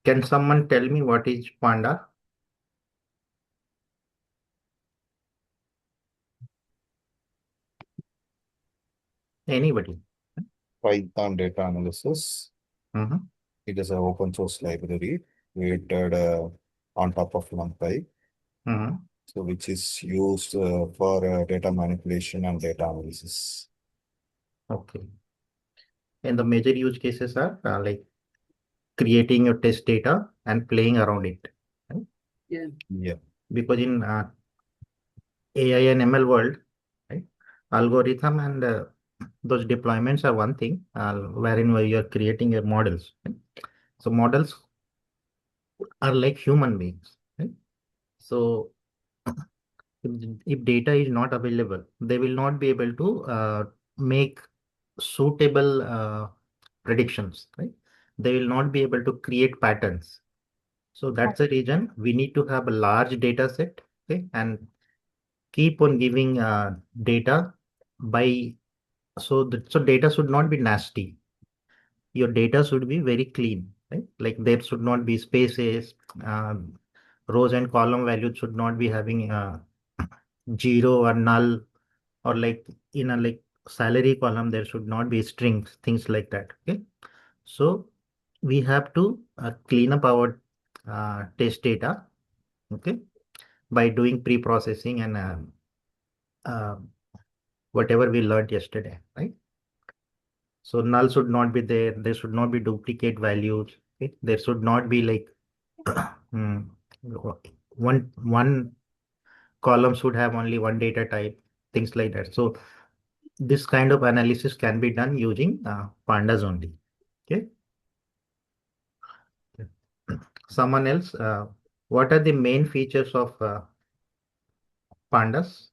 Can someone tell me what is Panda? Anybody? Python data analysis. Mm-hmm. It is an open source library created on top of NumPy, Mm-hmm. so which is used for data manipulation and data analysis. Okay. And the major use cases are like creating your test data and playing around it. Right? Yeah. Yeah. Because in AI and ML world, right, algorithm and those deployments are one thing, wherein where you are creating your models. Right? So models are like human beings. Right? So if data is not available, they will not be able to make suitable predictions, right? They will not be able to create patterns. So that's the reason we need to have a large data set, okay, and keep on giving data by so data should not be nasty. Your data should be very clean, right? Like there should not be spaces, rows and column values should not be having zero or null, or like in a like salary column there should not be strings, things like that. Okay, so we have to clean up our test data, okay, by doing pre-processing and uh, whatever we learned yesterday, right? So null should not be there. There should not be duplicate values. Okay? There should not be like hmm, one column should have only one data type, things like that. So this kind of analysis can be done using pandas only. Okay. Someone else. What are the main features of pandas?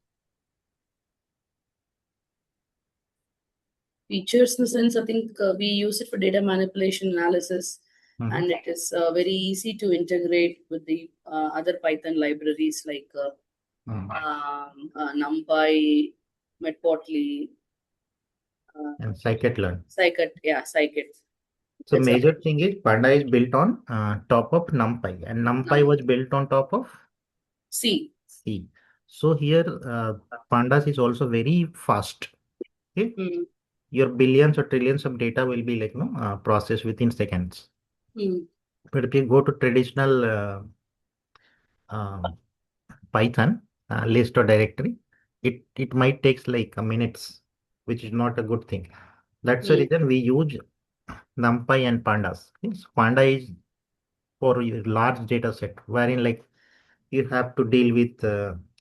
Features in the sense, I think we use it for data manipulation analysis, Mhm. and it is very easy to integrate with the other Python libraries like NumPy, Matplotlib, And scikit-learn. Scikit. So That's major thing is Panda is built on top of NumPy, and NumPy was built on top of C. C. So here Pandas is also very fast. Okay, Mm. your billions or trillions of data will be like no processed within seconds. Mm. But if you go to traditional um, Python list or directory, it might takes like a minutes, which is not a good thing. That's the Mm. reason we use NumPy and Pandas. Okay, so Panda is for your large data set, wherein like you have to deal with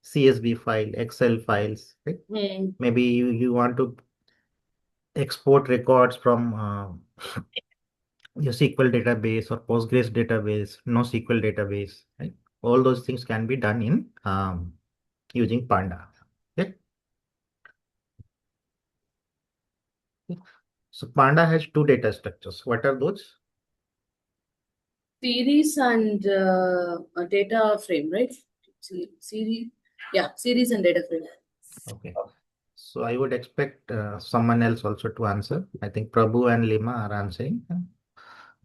CSV file, Excel files, right? Mm. Maybe you want to export records from your SQL database or Postgres database, NoSQL database, right? All those things can be done in using Panda. Okay? So Panda has two data structures. What are those? Series and data frame, right? Series, yeah, series and data frame. Okay. So I would expect someone else also to answer. I think Prabhu and Lima are answering.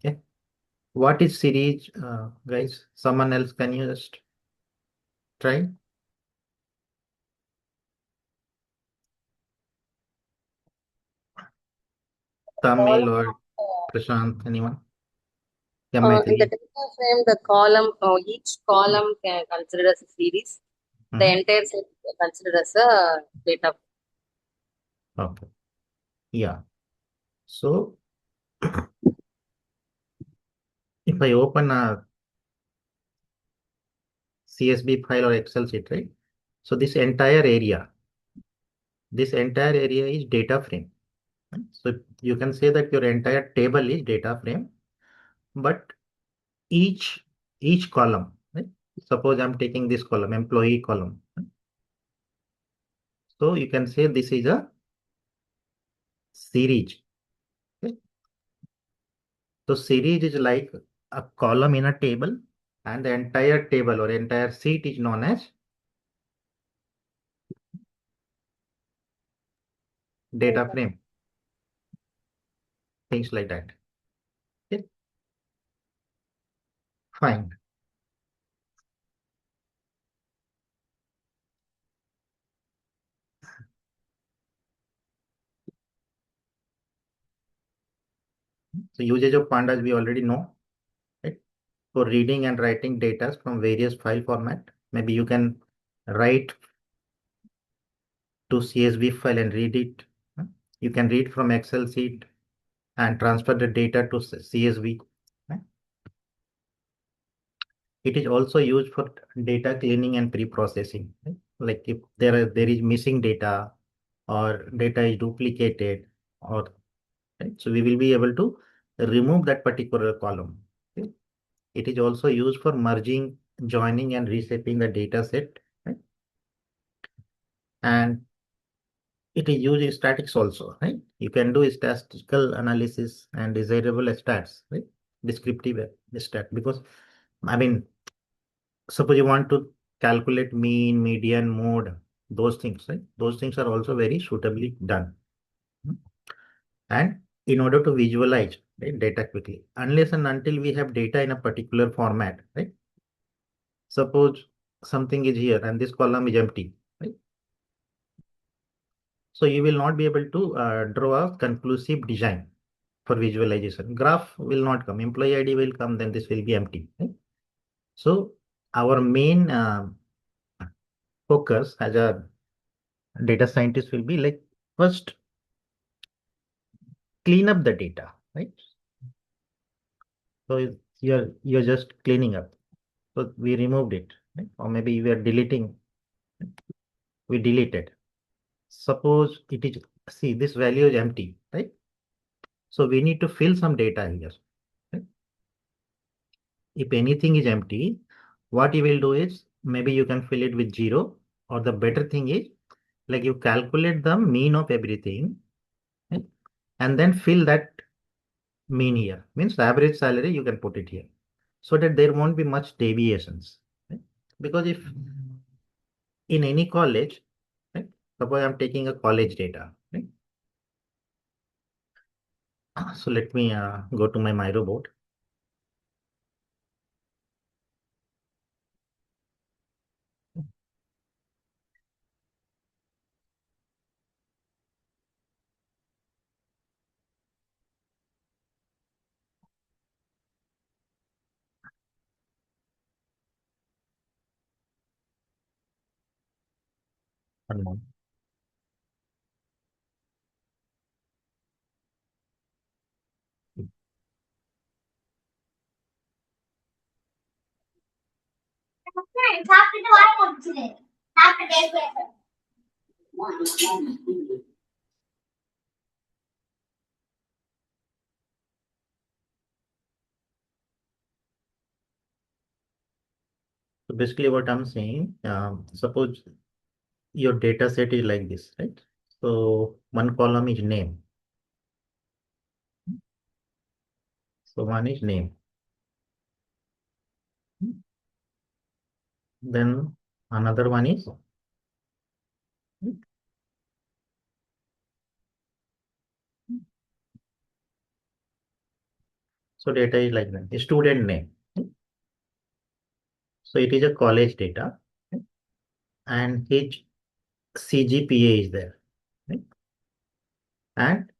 Okay. What is series, guys? Someone else, can you just try? Tamil or Prashant, anyone? Yeah, In the Maithili. data frame, the column, each column can consider as a series. The Mhm. entire set considered as a data. Okay. Yeah. So if I open a CSV file or Excel sheet, right? So this entire area is data frame. Right? So you can say that your entire table is data frame, but each each column, right? Suppose I'm taking this column, employee column. Right? So you can say this is a series. Okay? So series is like a column in a table, and the entire table or entire sheet is known as data frame. Things like that. Okay? Fine. So usage of pandas we already know, right? For reading and writing data from various file format. Maybe you can write to CSV file and read it. You can read from Excel sheet and transfer the data to CSV. It is also used for data cleaning and pre-processing. Like if there is missing data or data is duplicated, or right, so we will be able to remove that particular column. Okay. It is also used for merging, joining, and reshaping the data set. Right? And it is used in statics also, right? You can do statistical analysis and desirable stats, right? Descriptive stat, because I mean, suppose you want to calculate mean, median, mode, those things, right? Those things are also very suitably done. And in order to visualize, right, data quickly, unless and until we have data in a particular format, right? Suppose something is here and this column is empty, right? So you will not be able to draw a conclusive design for visualization. Graph will not come, employee ID will come, then this will be empty, right? So our main focus as a data scientist will be like, first clean up the data, right? So you're just cleaning up. So we removed it, right? Or maybe we are deleting, we deleted. Suppose it is, see, this value is empty, right? So we need to fill some data here. Right? If anything is empty, what you will do is maybe you can fill it with 0, or the better thing is like you calculate the mean of everything, right? And then fill that mean here. Means the average salary you can put it here, so that there won't be much deviations. Right? Because if in any college, right? Suppose I'm taking a college data, right? So let me go to my Miro board. One more. So basically what I'm saying, suppose your data set is like this, right? So one column is name. So one is name. Then another one is, so data is like that, student name. So it is a college data, and his CGPA is there, right? And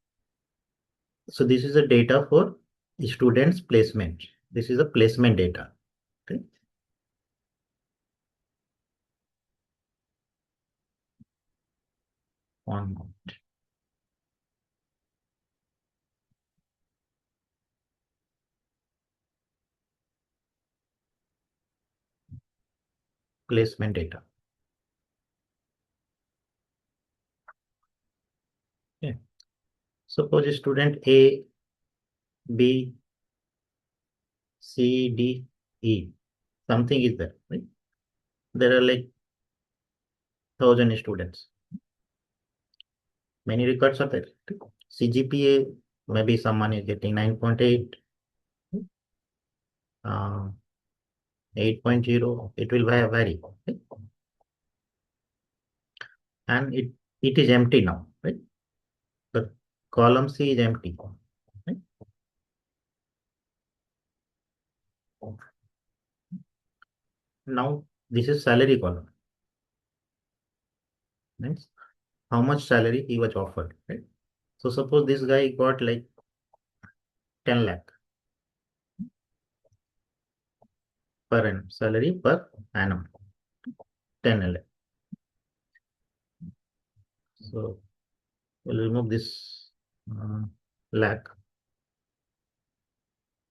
so this is a data for students placement. This is a placement data. Okay. One more. Placement data. Okay. Suppose student A, B, C, D, E. Something is there, right? There are like 1,000 students. Many records are there. CGPA, maybe someone is getting 9.8, 8.0. It will vary. Okay? And it is empty now, right? The column C is empty. Right? Now this is salary column. Means how much salary he was offered, right? So suppose this guy got like 10 lakh per annum, salary per annum, 10 lakh. So we'll remove this lakh.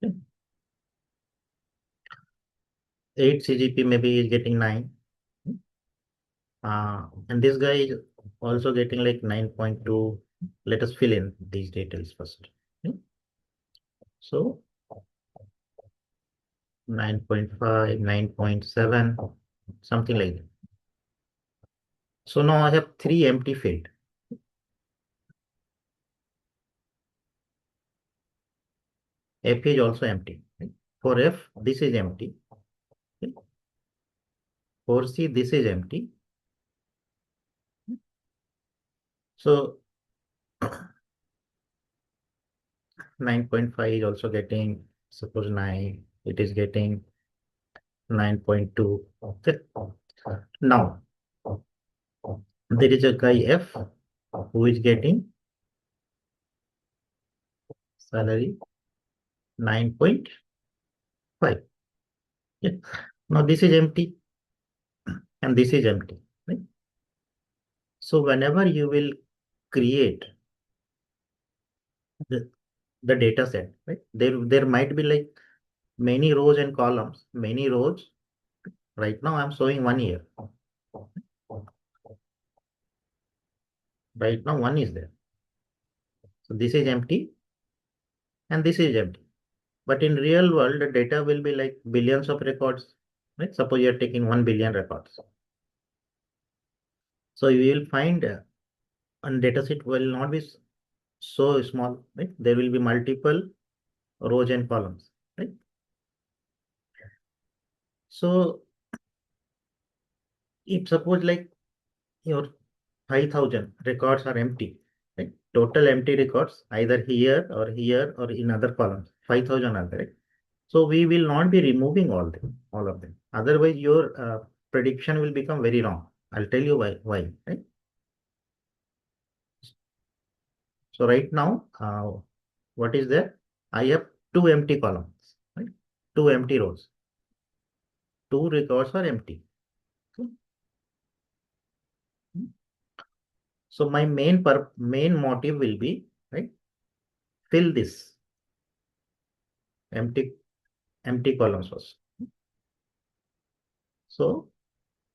Okay. 8 CGP maybe is getting 9. And this guy is also getting like 9.2. Let us fill in these details first. Okay. So 9.5, 9.7, something like that. So now I have 3 empty field. F is also empty. Right? For F, this is empty. Okay. For C, this is empty. So 9.5 is also getting, suppose 9, it is getting 9.2. Okay. Now, there is a guy F who is getting salary 9.5. Yeah. Now this is empty and this is empty. Right? So whenever you will create the data set, right? There might be like many rows and columns, many rows. Right now I'm showing 1 year. Right now 1 is there. So this is empty and this is empty. But in real world, the data will be like billions of records. Right? Suppose you are taking 1 billion records. So you will find a data set will not be so small. Right? There will be multiple rows and columns. Right? So if suppose like your 5,000 records are empty, right? Total empty records either here or in other columns. 5,000 are there. Right? So we will not be removing all of them. Otherwise, your prediction will become very wrong. I'll tell you why, right? So right now, what is there? I have 2 empty columns, right? 2 empty rows. 2 records are empty. Okay. So my main motive will be, right? Fill this empty columns first. So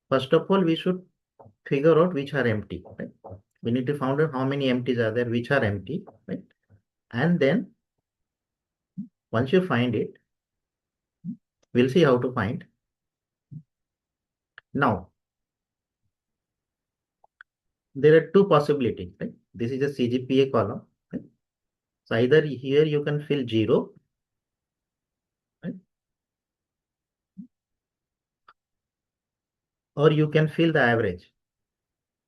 first of all, we should figure out which are empty, right? We need to find out how many empties are there, which are empty, right? And then once you find it, we'll see how to find. Now, there are 2 possibilities, right? This is a CGPA column, right? So either here you can fill 0, right? Or you can fill the average,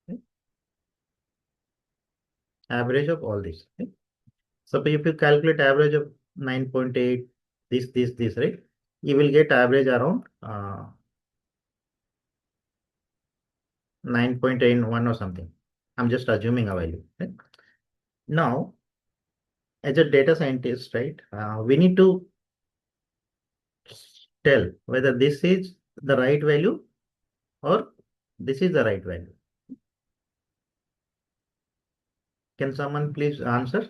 right? Average of all this, right? So if you calculate average of 9.8, this, right? You will get average around 9.81 or something. I'm just assuming a value, right? Now, as a data scientist, right, we need to tell whether this is the right value or this is the right value. Can someone please answer?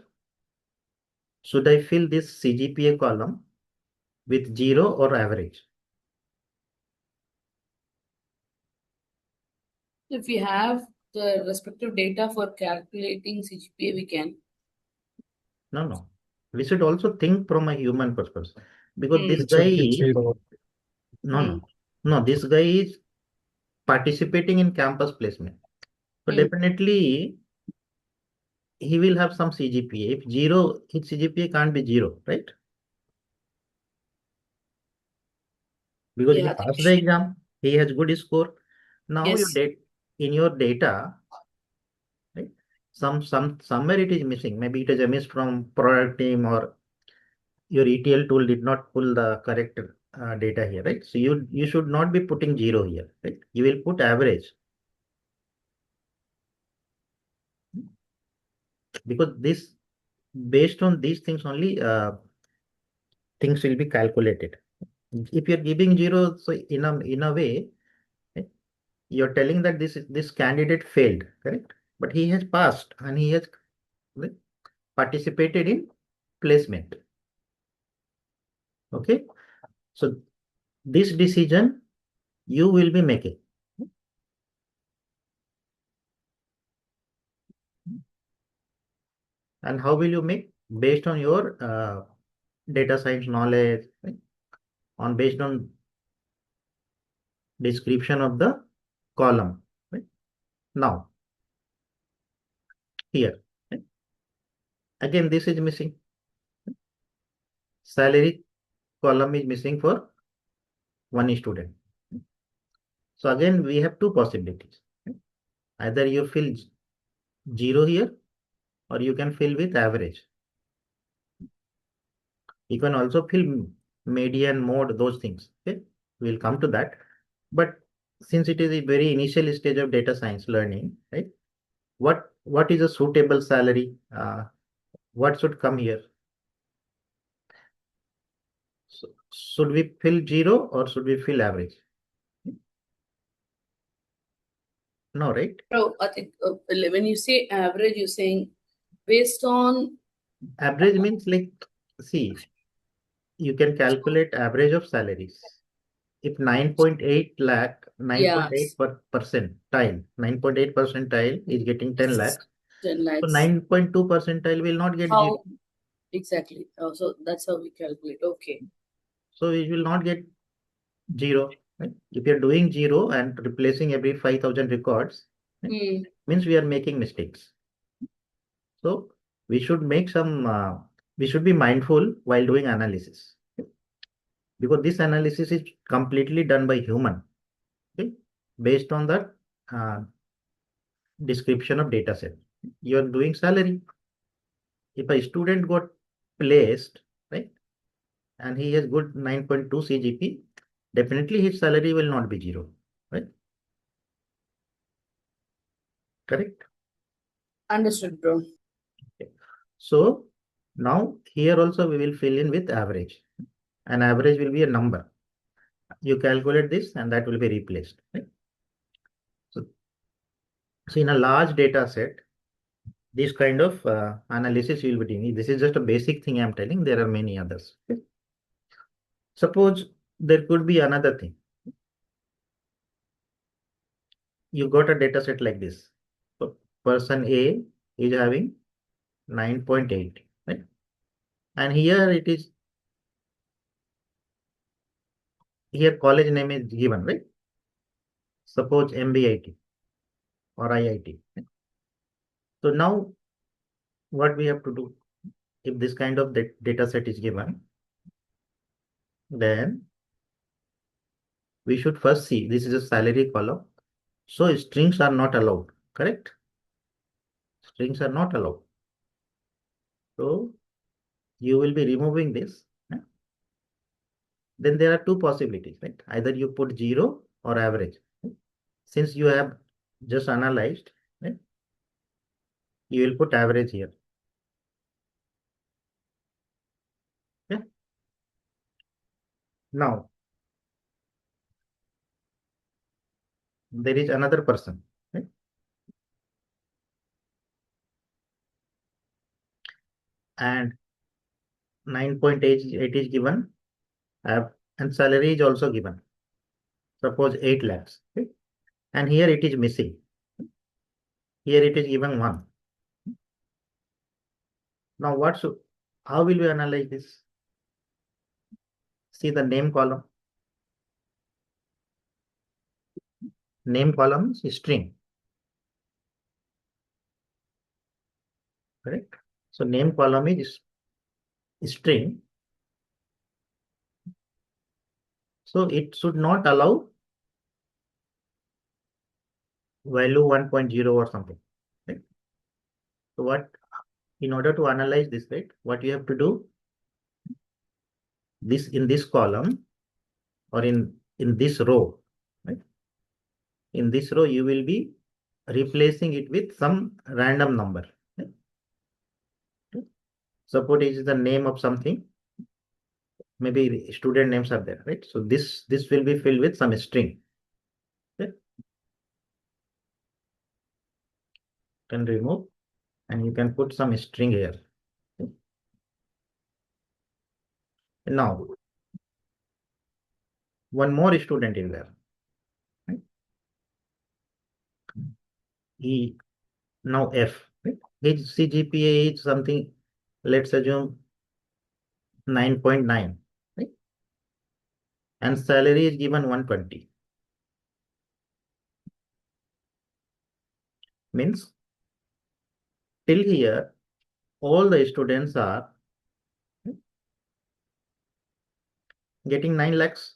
Should I fill this CGPA column with 0 or average? If we have the respective data for calculating CGPA, we can. No. We should also think from a human perspective because this It should be guy, 0. no, this guy is participating in campus placement. So definitely he will have some CGPA. If 0, his CGPA can't be 0, right? Because he Yeah, passed the exam, he has good score. Now yes. in your data, right? Somewhere it is missing. Maybe it is a miss from product team or your ETL tool did not pull the correct data here, right? So you should not be putting 0 here, right? You will put average, because this, based on these things only, things will be calculated. If you're giving 0, so in a way, right, you're telling that this candidate failed, correct? But he has passed and he has, right, participated in placement. Okay, so this decision you will be making. And how will you make? Based on your data science knowledge, right? Based on description of the column, right? Now, here, right? Again, this is missing. Salary column is missing for one student. So again, we have two possibilities, right? Either you fill 0 here, or you can fill with average. You can also fill median, mode, those things. Okay, we'll come to that. But since it is a very initial stage of data science learning, right? What is a suitable salary? What should come here? So, should we fill 0 or should we fill average? No, right? So I think when you say average, you're saying based on Average means, like, see, you can calculate average of salaries. If 9.8 lakh, 9.8 percentile, 9.8 percentile is getting 10 lakhs. 10 So lakhs. 9.2 percentile will not get 0. How exactly? So that's how we calculate. Okay. So it will not get 0. Right? If you're doing 0 and replacing every 5,000 records, right, means we are making mistakes. So we should make some, we should be mindful while doing analysis, okay? Because this analysis is completely done by human, okay? Based on the description of data set. You are doing salary. If a student got placed, right, and he has good 9.2 CGP, definitely his salary will not be 0, right? Correct? Understood, bro. Okay. So now here also we will fill in with average. An average will be a number. You calculate this and that will be replaced, right? So in a large data set, this kind of analysis you will be doing. This is just a basic thing I'm telling. There are many others. Okay? Suppose there could be another thing. You got a data set like this. So person A is having 9.8, right? And here it is, here college name is given, right? Suppose MBIT or IIT. Right? So now what we have to do, if this kind of data set is given, then we should first see this is a salary column. So strings are not allowed, correct? Strings are not allowed. So you will be removing this. Yeah? Then there are two possibilities, right? Either you put 0 or average. Right? Since you have just analyzed, right, you will put average here. Yeah. Now, there is another person, right? And 9.8 is given, and salary is also given. Suppose 8 lakhs, right? And here it is missing. Here it is given 1. Now how will we analyze this? See the name column. Name column is string. Correct? So name column is string. So it should not allow value 1.0 or something. Right? So in order to analyze this, right, what you have to do, this in this column, or in this row, right? In this row, you will be replacing it with some random number. Right? Suppose it is the name of something. Maybe student names are there, right? So this will be filled with some string. Okay? Can remove, and you can put some string here. Okay? Now, one more student in there. Right? Now F. Right? His CGPA is something, let's assume 9.9. Right? And salary is given 120. Means till here, all the students are getting 9 lakhs.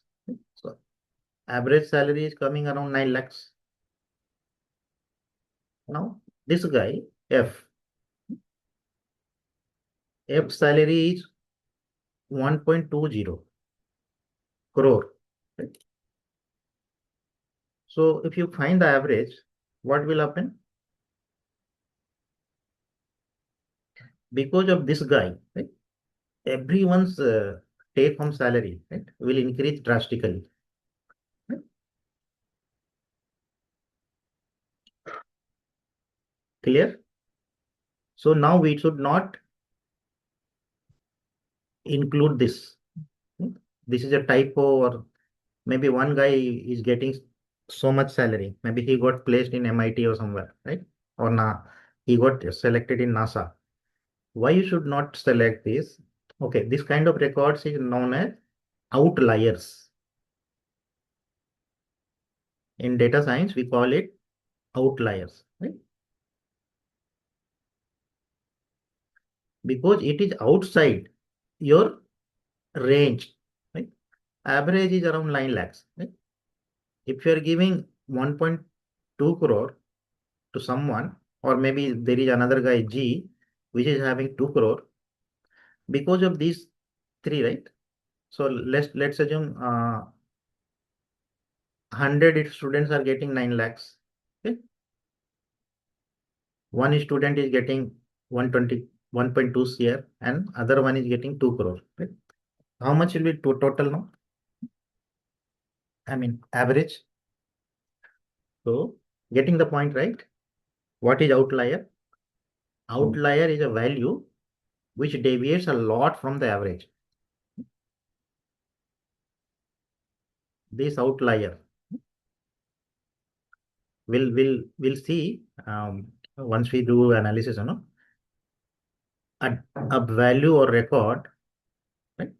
So average salary is coming around 9 lakhs. Now this guy, F salary is 1.20 crore. Right? So if you find the average, what will happen? Because of this guy, right? Everyone's take-home salary, right, will increase drastically. Right? Clear? So now we should not include this. Right? This is a typo, or maybe one guy is getting so much salary. Maybe he got placed in MIT or somewhere, right? Or he got selected in NASA. Why you should not select this? Okay, this kind of records is known as outliers. In data science, we call it outliers, right? Because it is outside your range, right? Average is around 9 lakhs, right? If you are giving 1.2 crore to someone, or maybe there is another guy G, which is having 2 crore, because of these three, right? So let's assume 100 students are getting 9 lakhs. Okay? One student is getting 1.2 CR, and other one is getting 2 crore. Right? How much will be total now? I mean, average. So getting the point, right? What is outlier? Outlier is a value which deviates a lot from the average. This outlier we'll see once we do analysis, you know, a value or record, right?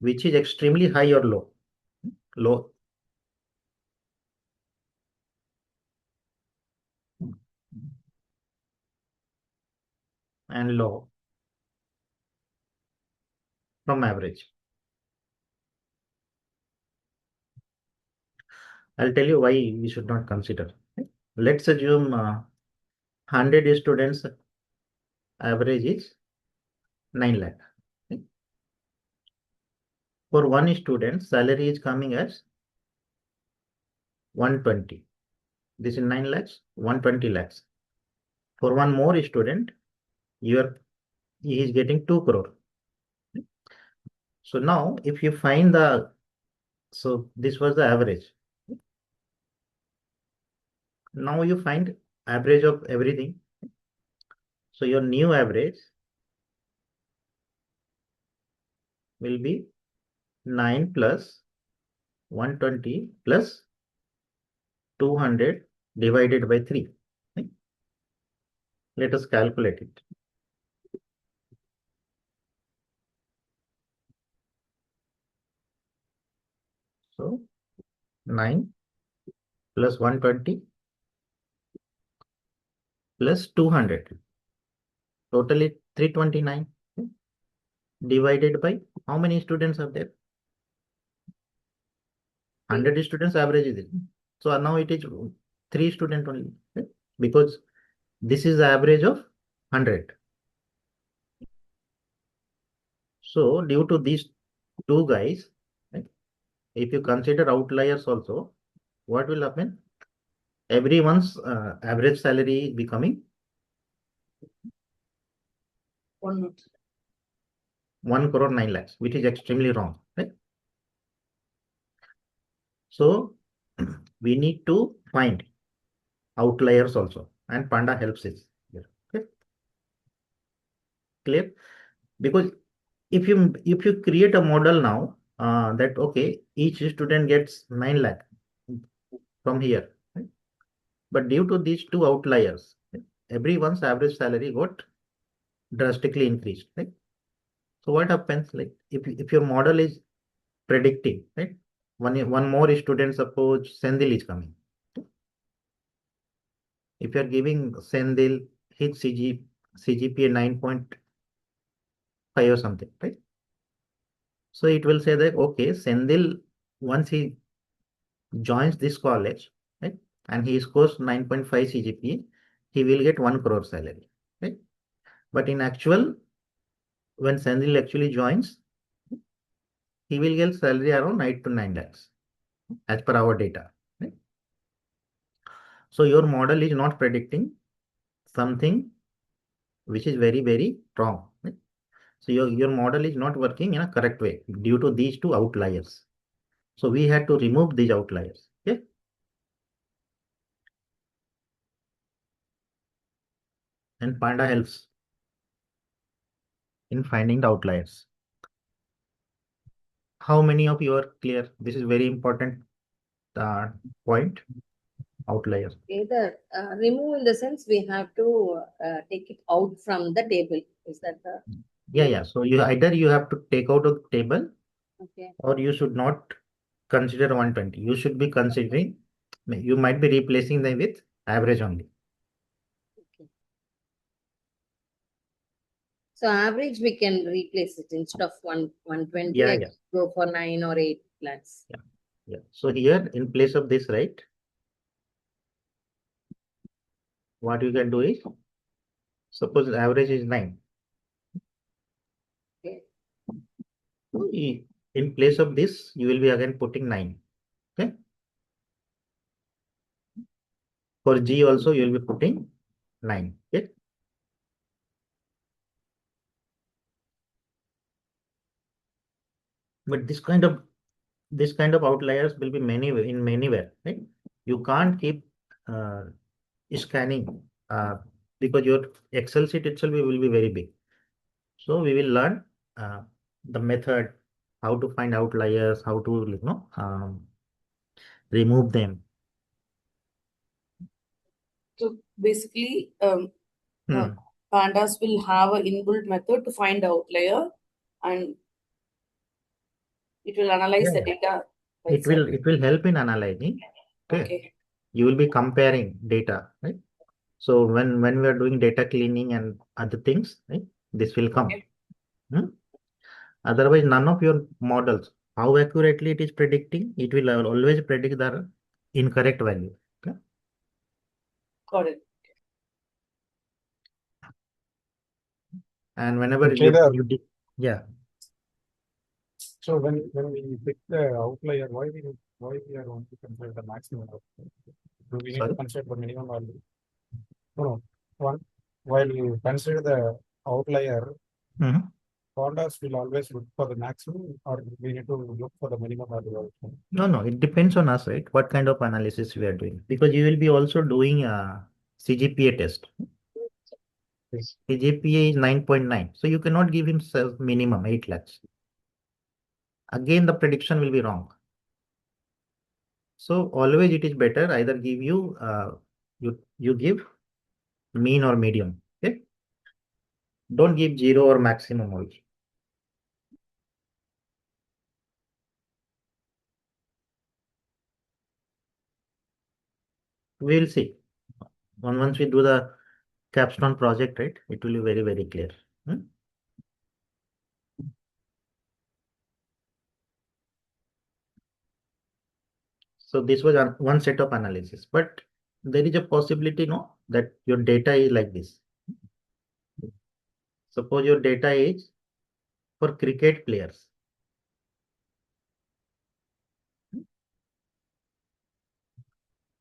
Which is extremely high or low. Low. And low from average. I'll tell you why we should not consider. Right? Let's assume 100 students, average is 9 lakh. Right? For one student, salary is coming as 120. This is 9 lakhs, 120 lakhs. For one more student, he is getting 2 crore. So now if you find so this was the average. Now you find average of everything. So your new average will be 9 plus 120 plus 200 divided by 3. Right? Let us calculate it. So 9 plus 120 plus 200. Totally 329. Okay? Divided by how many students are there? 100 students average is it. So now it is 3 students only. Right? Because This is the average of 100. So due to these two guys, right, if you consider outliers also, what will happen? Everyone's average salary is becoming 1 crore 9 lakhs, which is extremely wrong, right? So we need to find outliers also, and Panda helps us here. Okay, clear? Because if you create a model now that okay, each student gets 9 lakh from here, right? But due to these two outliers, right, everyone's average salary got drastically increased, right? So what happens, like if your model is predicting, right, one more student, suppose Sendil is coming. If you are giving Sendil his CGPA 9.5 or something, right? So it will say that okay, Sendil, once he joins this college, right, and he scores 9.5 CGPA, he will get 1 crore salary, right? But in actual, when Sendil actually joins, he will get salary around 8 to 9 lakhs as per our data, right? So your model is not predicting something which is very, very wrong, right? So your model is not working in a correct way due to these two outliers. So we had to remove these outliers. Okay. And Panda helps in finding the outliers. How many of you are clear? This is very important point. Outliers. Either remove in the sense we have to take it out from the table. Is that the? Yeah. So you either you have to take out of the table, Okay. or you should not consider 120. You should be considering, you might be replacing them with average only. Okay. So average we can replace it instead of 120. Yeah, I yeah. go for 9 or 8 lakhs. Yeah. So here in place of this, right, what you can do is, suppose average is 9. Okay. In place of this, you will be again putting 9. Okay. For G also, you will be putting 9. Okay. But this kind of outliers will be in many ways, right? You can't keep uh, scanning because your Excel sheet itself will be very big. So we will learn the method, how to find outliers, how to remove them. So basically, Hmm. pandas will have an inbuilt method to find the outlier, and it will analyze the Yeah. data by It itself. will help in analyzing. Okay. Okay. You will be comparing data, right? So when we are doing data cleaning and other things, right, this will come. Okay. Hmm? Otherwise, none of your models, how accurately it is predicting, it will always predict the incorrect value. Okay? Got it. And whenever Sridhar, yeah, so when we pick the outlier, why we are only consider the maximum outlier? Do we need to sorry. consider the minimum value? No. One, while you consider the outlier, Mhm. pandas will always look for the maximum, or we need to look for the minimum value also. No, it depends on us, right? What kind of analysis we are doing, because you will be also doing a CGPA test. Yes. CGPA is 9.9, so you cannot give him minimum 8 lakhs. Again, the prediction will be wrong. So always it is better either give you give mean or medium. Okay, don't give 0 or maximum also. We will see. Once we do the capstone project, right, it will be very, very clear. So this was one set of analysis, but there is a possibility, no, that your data is like this. Suppose your data is for cricket players.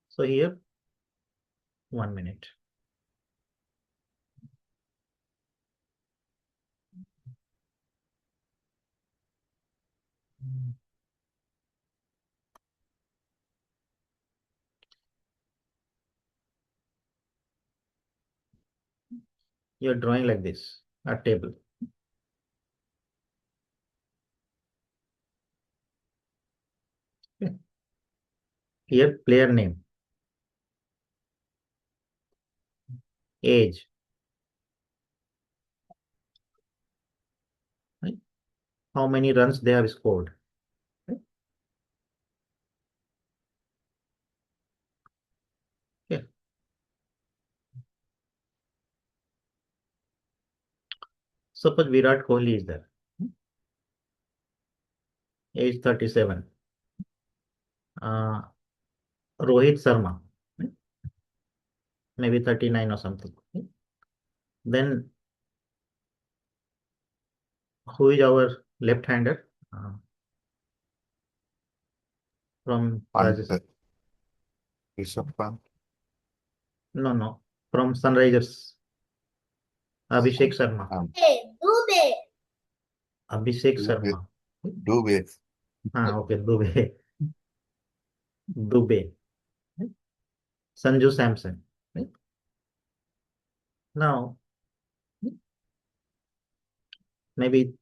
So here, 1 minute. You're drawing like this, a table. Okay. Here, player name, age, right? How many runs they have scored. Right? Okay. Suppose Virat Kohli is there. Age 37. Rohit Sharma, right? Maybe 39 or something. Okay. Then who is our left-hander from Rajasthan? Rishabh Pant. No. From Sunrisers. Abhishek Sharma. Abhishek Sharma. Dubey. Okay, Dubey. Dubey. Right? Sanju Samson. Right? Now, maybe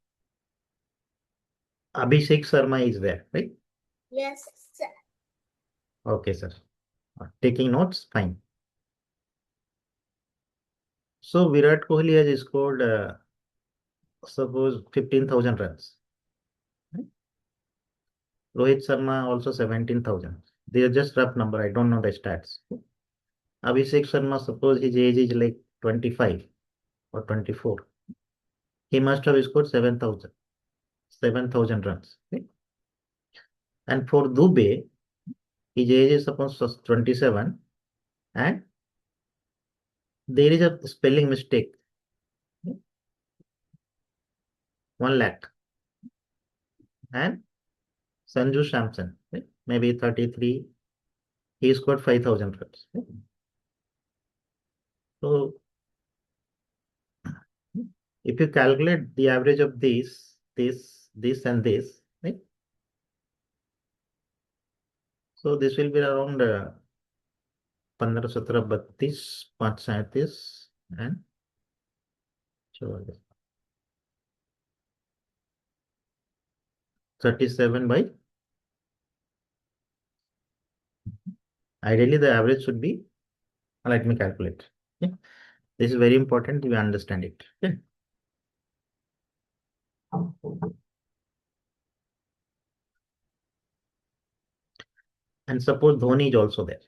Abhishek Sharma is there, right? Yes, sir. Okay, sir. Taking notes, fine. So Virat Kohli has scored, suppose 15,000 runs. Right? Rohit Sharma also 17,000. They are just rough number. I don't know the stats. Abhishek Sharma, suppose his age is like 25 or 24. He must have scored 7,000 runs. Okay? And for Dubey, his age is suppose 27 and there is a spelling mistake. 1 lakh. And Sanju Samson, right? Maybe 33. He scored 5,000 runs. Right? So if you calculate the average of this, and this, right? So this will be around 15, 17, 32, 5, 37 and 37 by. Ideally, the average should be. Let me calculate. Okay? This is very important. You understand it. Okay? And suppose Dhoni is also there.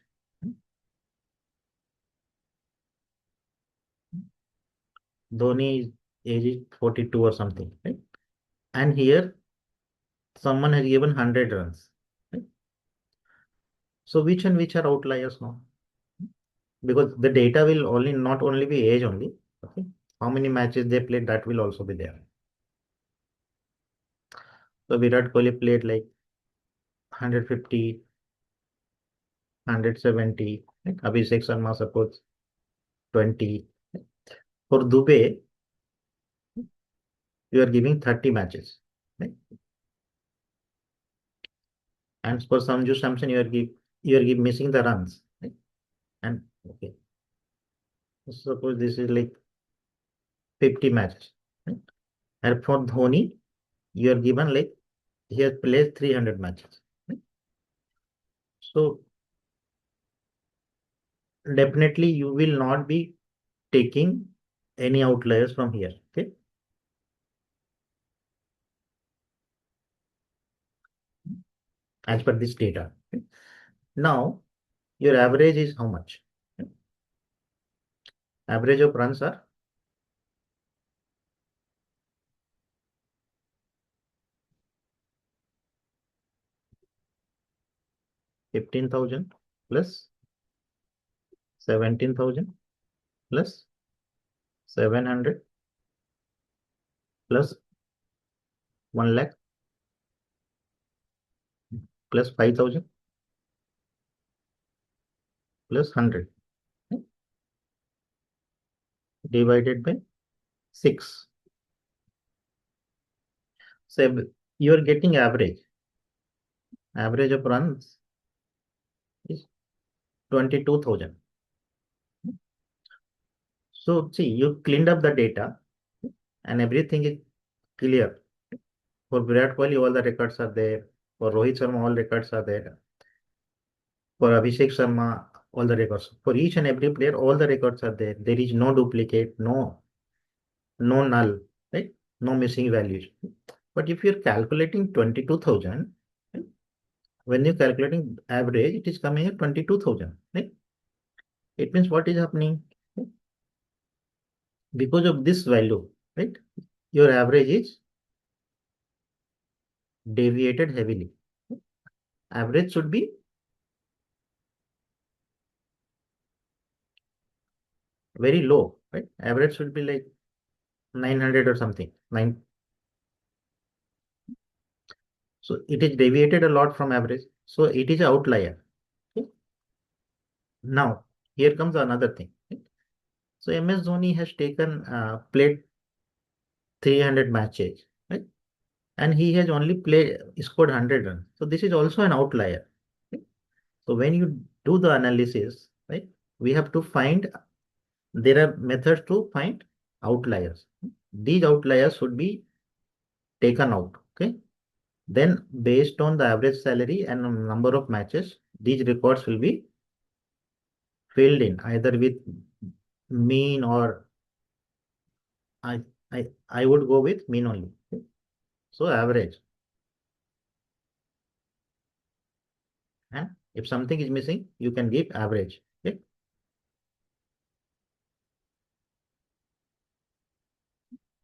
Dhoni age is 42 or something, right? And here someone has given 100 runs. Right? So which are outliers now? Because the data will not only be age only. Okay? How many matches they played, that will also be there. So Virat Kohli played like 150, 170. Right? Abhishek Sharma suppose 20. For Dubey, you are giving 30 matches. Right? And for Sanju Samson, you are missing the runs. Right? And okay. Suppose this is like 50 matches. Right? And for Dhoni, you are given like he has played 300 matches. Right? So definitely you will not be taking any outliers from here. Okay. As per this data. Okay? Now your average is how much? Okay? Average of runs are 15,000 plus 17,000 plus 700 plus 1 lakh plus 5,000 plus 100 divided by 6. So you are getting average. Average of runs is 22,000. So see, you cleaned up the data and everything is clear. For Virat Kohli, all the records are there. For Rohit Sharma, all records are there. For Abhishek Sharma, all the records. For each and every player, all the records are there. There is no duplicate, no null, right? No missing values. But if you're calculating 22,000, right? When you're calculating average, it is coming at 22,000, right? It means what is happening? Because of this value, right? Your average is deviated heavily. Average should be very low, right? Average should be like 900 or something. So it is deviated a lot from average. So it is an outlier. Okay? Now, here comes another thing. Right? So MS Dhoni has played 300 matches, right? And he has only scored 100 runs. So this is also an outlier. Okay? So when you do the analysis, right, we have to there are methods to find outliers. These outliers should be taken out. Okay. Then based on the average salary and number of matches, these records will be filled in either with mean or I I would go with mean only. Okay. So average. And if something is missing, you can give average. Okay.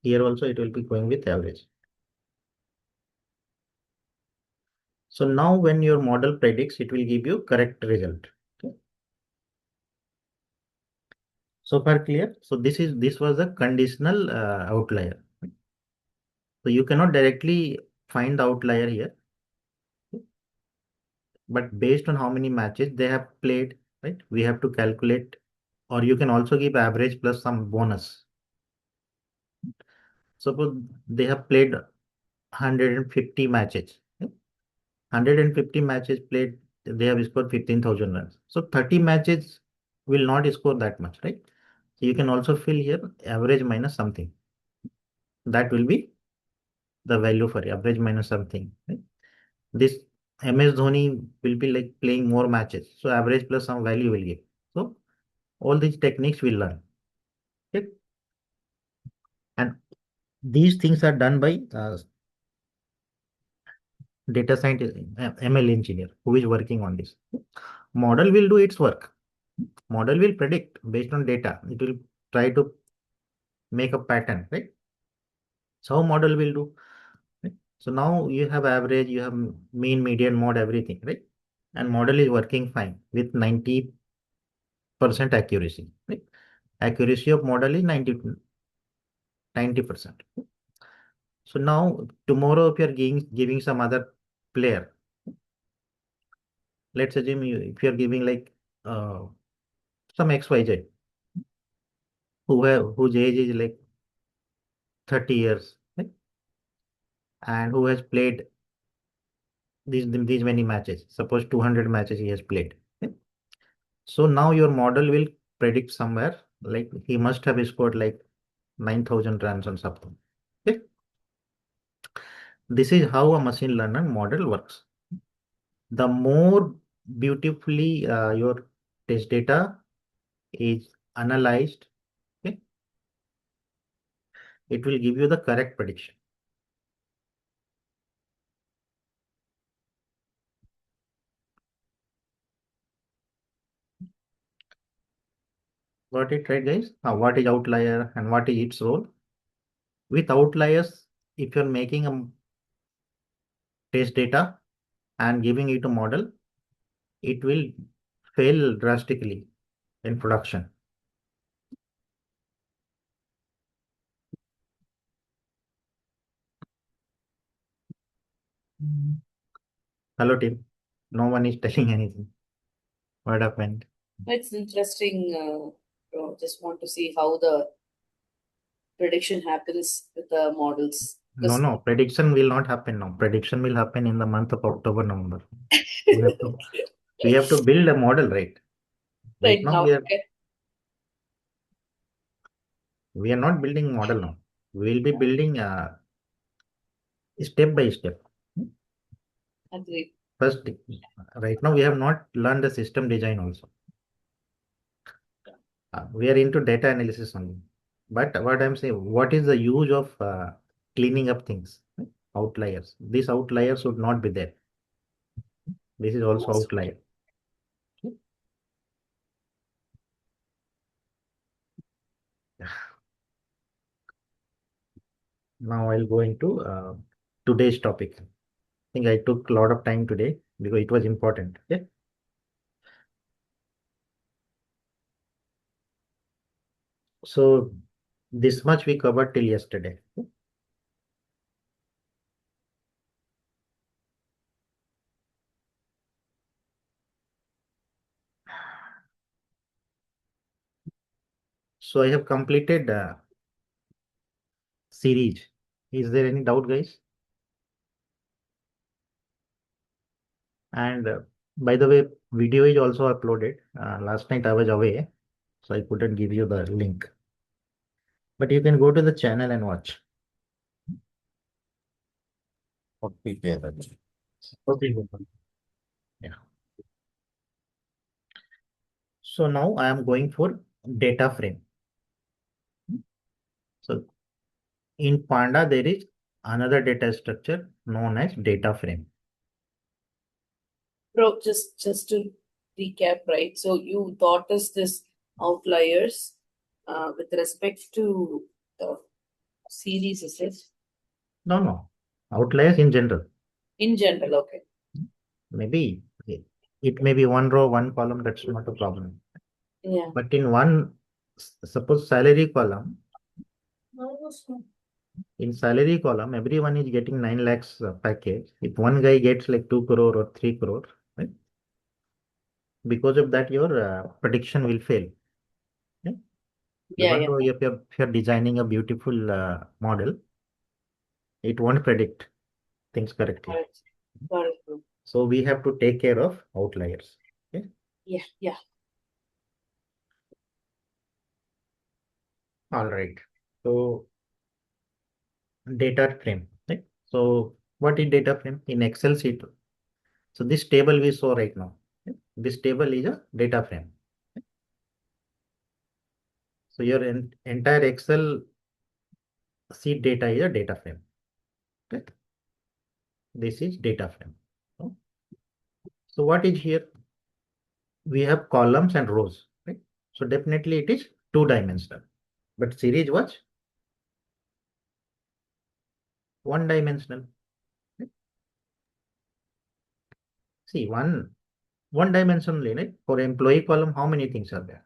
Here also it will be going with average. So now when your model predicts, it will give you correct result. Okay. So far clear? So this was a conditional outlier. So you cannot directly find the outlier here, but based on how many matches they have played, right? We have to calculate, or you can also give average plus some bonus. Suppose they have played 150 matches. Okay? 150 matches played, they have scored 15,000 runs. So 30 matches will not score that much, right? So you can also fill here average minus something. That will be the value for average minus something. Right? This MS Dhoni will be like playing more matches. So average plus some value will give. So all these techniques we learn. Okay. And these things are done by data scientist, ML engineer who is working on this. Model will do its work. Model will predict based on data. It will try to make a pattern, right? So model will do. Right? So now you have average, you have mean, median, mode, everything, right? And model is working fine with 90% accuracy, right? Accuracy of model is 90%. So now tomorrow if you are giving some other player, let's assume if you are giving like some XYZ whose age is like 30 years, right? And who has played these many matches. Suppose 200 matches he has played. Okay? So now your model will predict somewhere like he must have scored like 9,000 runs on something. Okay? This is how a machine learning model works. The more beautifully your test data is analyzed, okay, it will give you the correct prediction. Got it right, guys? What is outlier and what is its role? With outliers, if you're making a test data and giving it a model, it will fail drastically in production. Hello team. No one is telling anything. What happened? It's interesting. Just want to see how the prediction happens with the models. No. Prediction will not happen now. Prediction will happen in the month of October, November. We have to build a model, right? Right now now, we are not building model now. We will be building step by step. agreed. First, right now we have not learned the system design also. We are into data analysis only. But what I'm saying, what is the use of cleaning up things? Outliers. These outliers should not be there. This is also outlier. Now I'll go into today's topic. I think I took a lot of time today because it was important. Okay. So this much we covered till yesterday. So I have completed series. Is there any doubt, guys? And by the way, video is also uploaded. Last night I was away, so I couldn't give you the link. But you can go to the channel and watch. Okay. Yeah. So now I am going for data frame. So in Panda, there is another data structure known as data frame. Bro, just to recap, right? So you taught us this outliers with respect to the series, is it? No. Outliers in general. In general, okay. Maybe it may be one row, one column, that's not a problem. Yeah. But in one, suppose salary column, in salary column, everyone is getting 9 lakhs package. If one guy gets like 2 crore or 3 crore, right? Because of that, your prediction will fail. Yeah? Even though if you're designing a beautiful model, it won't predict things correctly. Got it, bro. So we have to take care of outliers. Okay? Yeah. All right. So data frame. Right? So what is data frame in Excel sheet? So this table we saw right now. Okay? This table is a data frame. Okay? So your entire Excel sheet data is a data frame. Okay? This is data frame. So what is here? We have columns and rows. Right? So definitely it is two-dimensional. But series was one-dimensional. Okay? See, one dimensionally, right? For employee column, how many things are there?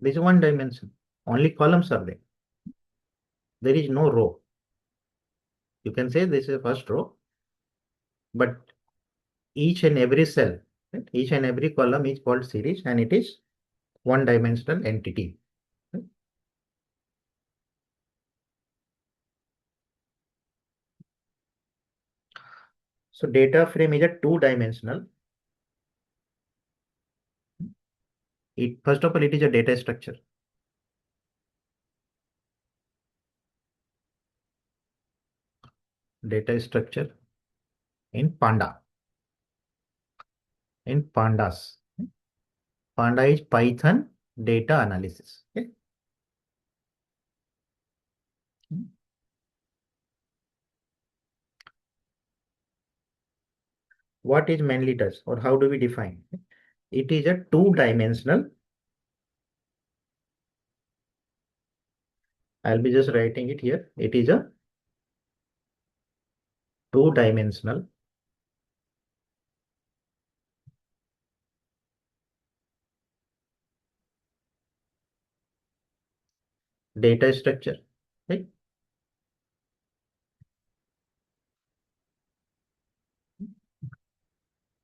This is one dimension. Only columns are there. There is no row. You can say this is first row, but each and every cell, right? Each and every column is called series and it is one dimensional entity. Right? So data frame is a two-dimensional. First of all, it is a data structure. Data structure in Panda. In Pandas. Panda is Python data analysis. Okay? What is mainly does or how do we define? It is a two-dimensional. I'll be just writing it here. It is a two-dimensional data structure. Right?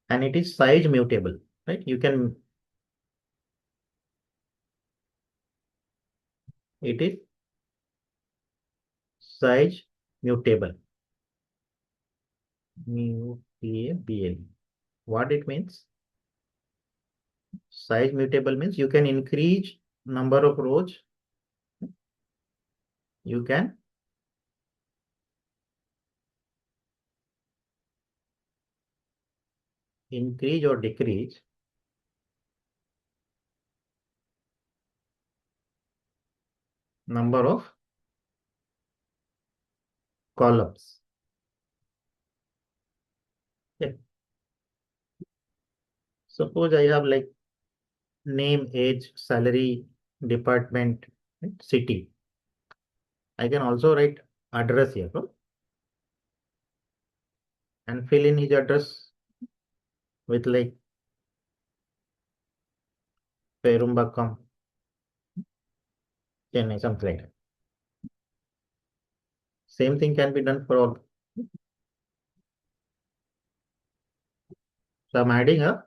and it is size mutable, right? It is size mutable. Mutable. What it means? Size mutable means you can increase number of rows. You can increase or decrease number of columns. Yeah. Suppose I have like name, age, salary, department, right, city. I can also write address here, no? And fill in his address with like Perumbakam, Chennai, something like that. Same thing can be done for all. So I'm adding a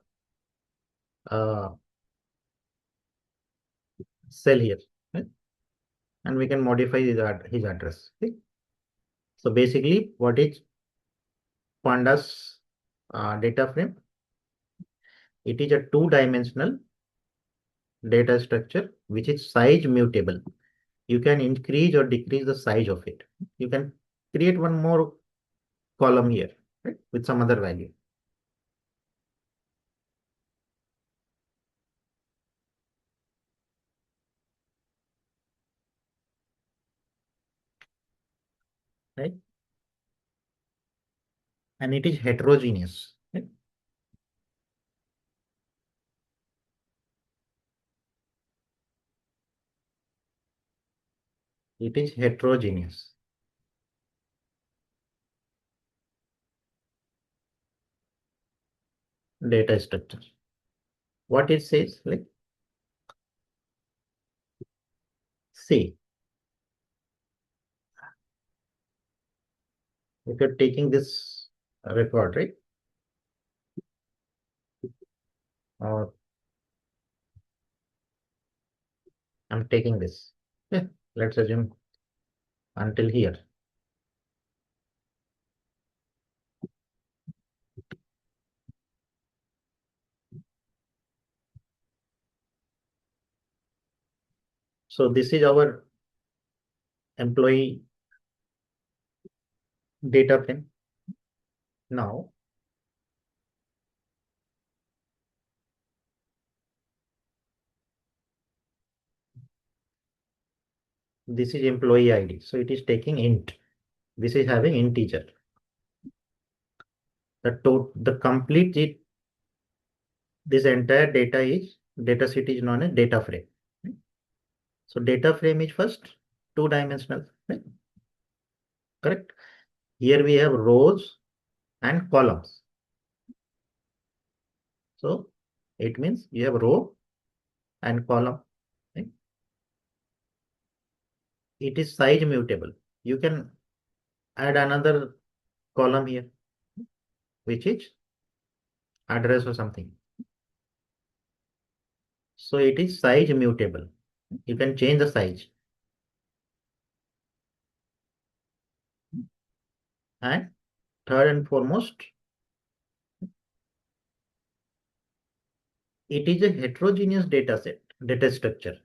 cell here, right? And we can modify his address. Okay? So basically, what is Pandas data frame? It is a two-dimensional data structure which is size mutable. You can increase or decrease the size of it. You can create one more column here, right, with some other value. Right? And it is heterogeneous. Right? It is heterogeneous. Data structure. What it says, like, see, if you're taking this record, right, or I'm taking this, yeah, let's assume until here. So this is our employee data frame. Now, this is employee ID. So it is taking int. This is having integer. The complete this entire data set is known as data frame. Right? So data frame is first two-dimensional. Right? Correct. Here we have rows and columns. So it means you have row and column. Right? It is size mutable. You can add another column here, which is address or something. So it is size mutable. You can change the size. And third and foremost, it is a heterogeneous data structure.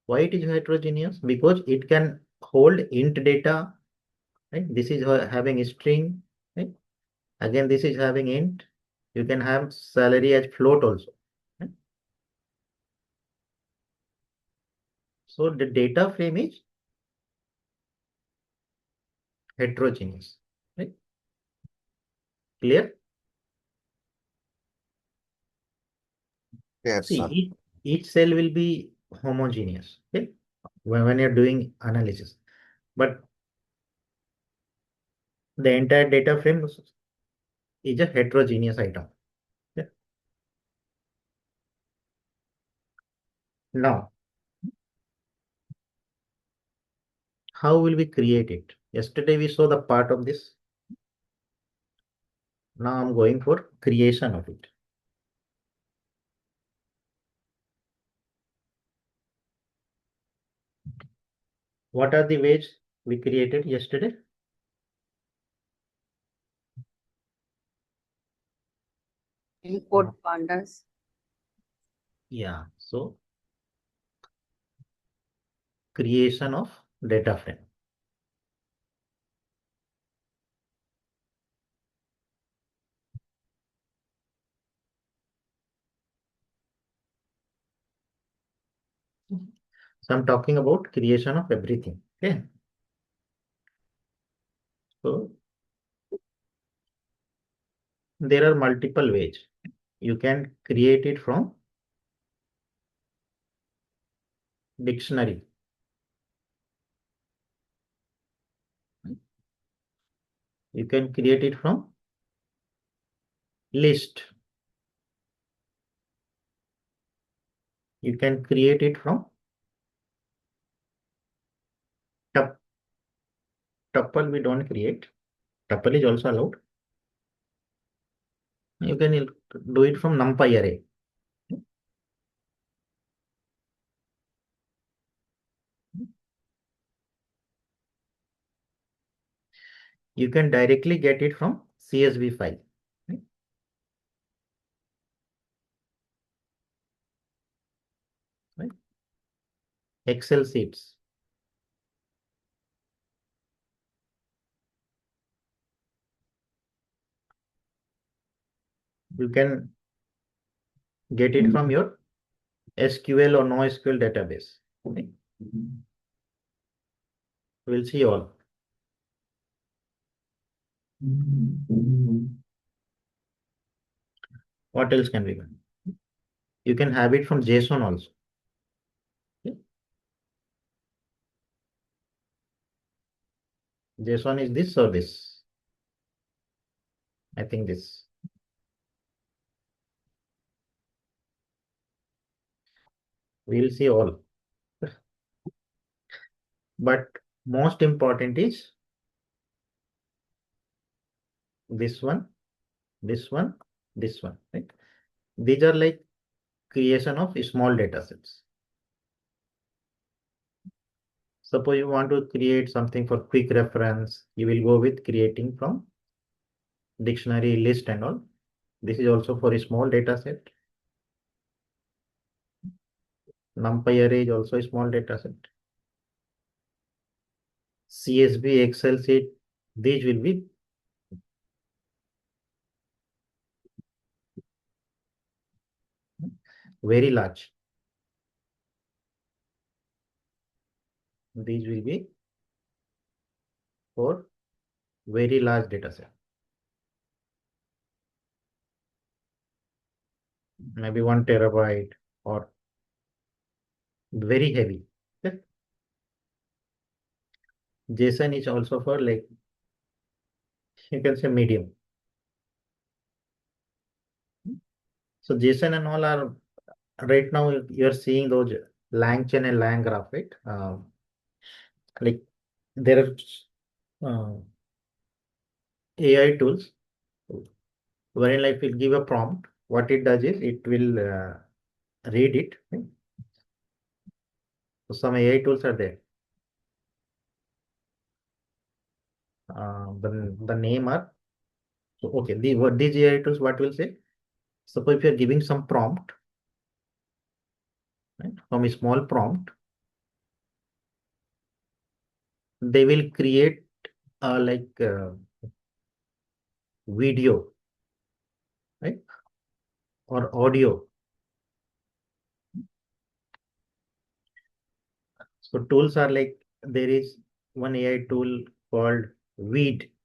Why it is heterogeneous? Because it can hold int data, right? This is having a string, right? Again, this is having int. You can have salary as float also. Right? So the data frame is heterogeneous, right? Clear? Yes, sir. See, each cell will be homogeneous, okay? When you're doing analysis, but the entire data frame is a heterogeneous item. Okay? Now, how will we create it? Yesterday we saw the part of this. Now I'm going for creation of it. What are the ways we created yesterday? Import pandas. Yeah, so creation of data frame. So I'm talking about creation of everything. Okay. So there are multiple ways. You can create it from dictionary. You can create it from list. You can create it from tuple. We don't create. Tuple is also allowed. You can do it from numpy array. You can directly get it from CSV file. Right? Excel sheets. You can get it from your SQL or NoSQL database. Okay. We'll see all. What else can we do? You can have it from JSON also. Okay. JSON is this or this? I think this. We'll see all. But most important is this one, this one, this one. Right? These are like creation of small data sets. Suppose you want to create something for quick reference, you will go with creating from dictionary, list and all. This is also for a small data set. NumPy array is also a small data set. CSV, Excel sheet, these will be very large. These will be for very large data set. Maybe 1 terabyte or very heavy. Okay. JSON is also for like, you can say medium. So JSON and all are right now you're seeing those LangChain and LangGraph, right? Like there are AI tools wherein like will give a prompt. What it does is it will read it. Right? So some AI tools are there. The name are so okay. These AI tools what will say? Suppose if you are giving some prompt, right, from a small prompt, they will create like video, right, or audio. So tools are like there is one AI tool called weed.io.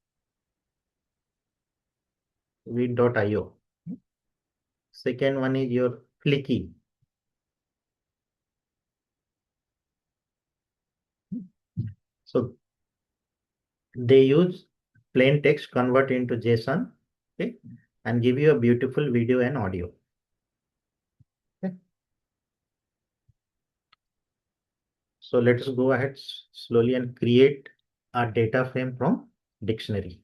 Second one is your Flicky. So they use plain text, convert into JSON, okay, and give you a beautiful video and audio. Okay. So let's go ahead slowly and create a data frame from dictionary.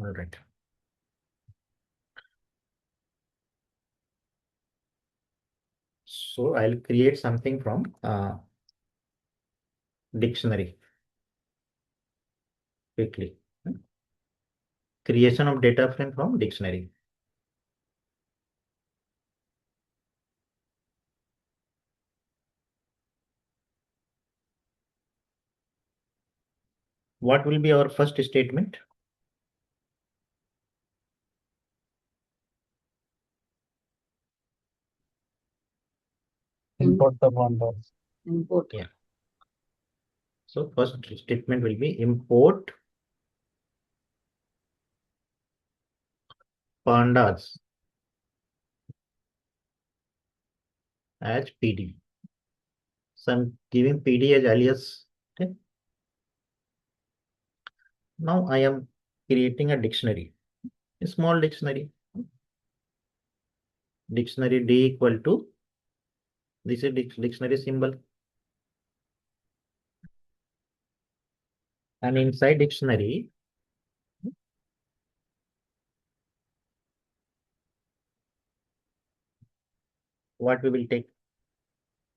All right. So I'll create something from dictionary quickly. Creation of data frame from dictionary. What will be our first statement? Import the pandas. Import. Yeah. So first statement will be import pandas as PD. So I'm giving PD as alias. Okay. Now I am creating a dictionary, a small dictionary. Dictionary D equal to, this is dictionary symbol. And inside dictionary, what we will take?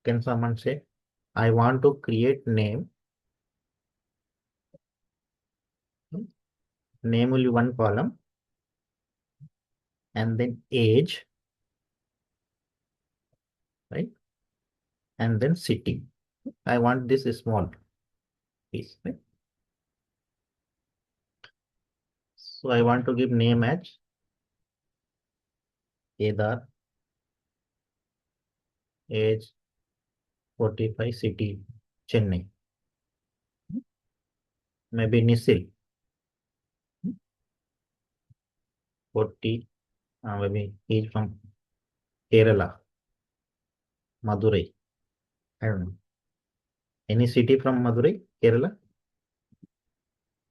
Can someone say, I want to create name. Name will be one column. And then age, right? And then city. I want this small piece, right? So I want to give name as Kedar, age 45, city Chennai. Maybe Nisil 40, maybe he's from Kerala, Madurai. I don't know. Any city from Madurai, Kerala?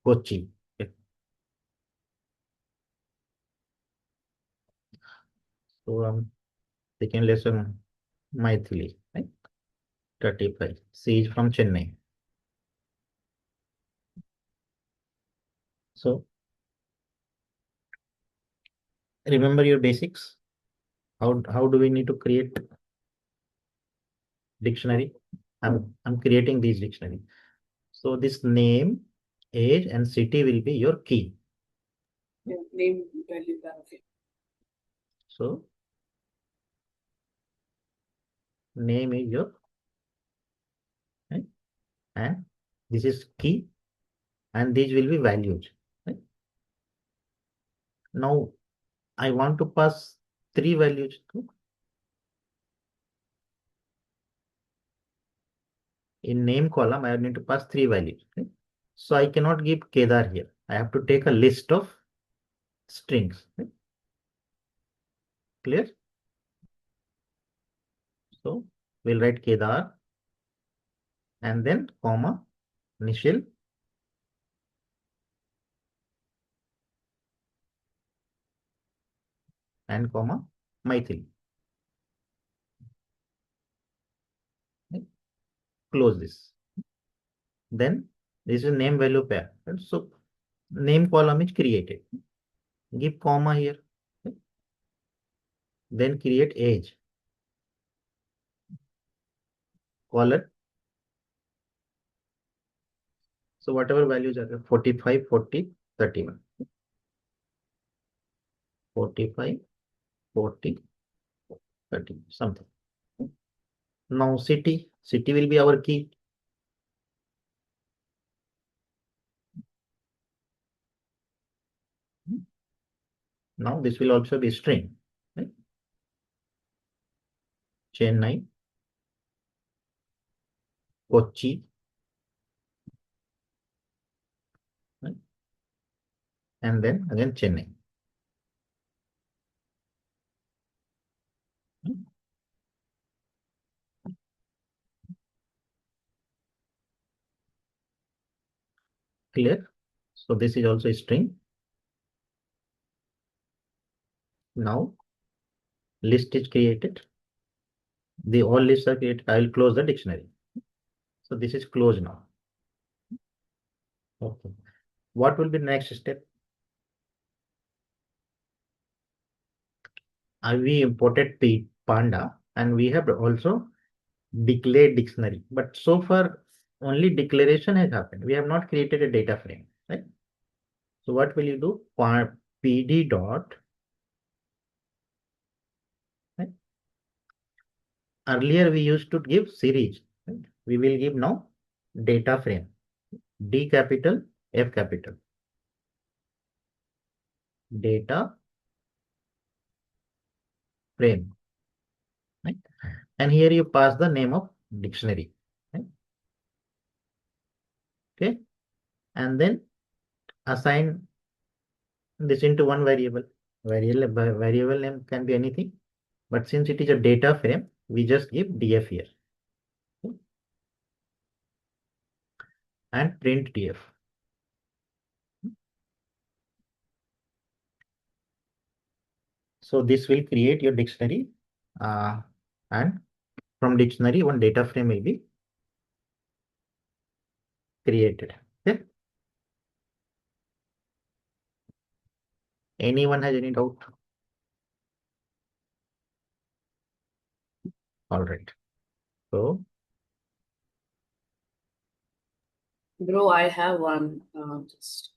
Kochi. Okay. So second lesson, Maithili, right? 35. C is from Chennai. So remember your basics. How do we need to create dictionary? I'm creating this dictionary. So this name, age, and city will be your key. Yeah, name value. Okay. So name is your, right? And this is key, and these will be values. Right? Now I want to pass 3 values to. In name column, I need to pass 3 values. Right? So I cannot give Kedar here. I have to take a list of strings. Right? Clear? So we'll write Kedar and then comma Nishil and comma Maithili. Right? Close this. Then this is name value pair. Right? So name column is created. Give comma here. Right? Then create age. Colon. So whatever values are there, 45, 40, 31. 45, 40, 30, something. Now city will be our key. Now this will also be string. Right? Chennai, Kochi, right? And then again Chennai. Clear? So this is also a string. Now list is created. The all lists are created. I will close the dictionary. So this is closed now. Okay. What will be the next step? we imported Panda, and we have also declared dictionary. But so far, only declaration has happened. We have not created a data frame, right? So what will you do? PD dot. Right? Earlier we used to give series. Right? We will give now data frame. D capital, F capital. Data frame. Right? And here you pass the name of dictionary. Right? Okay. And then assign this into one variable. Variable name can be anything. But since it is a data frame, we just give df here. Okay? And print df. So this will create your dictionary, and from dictionary, one data frame will be created. Okay. Anyone has any doubt? All right. So, Bro, I have one. Just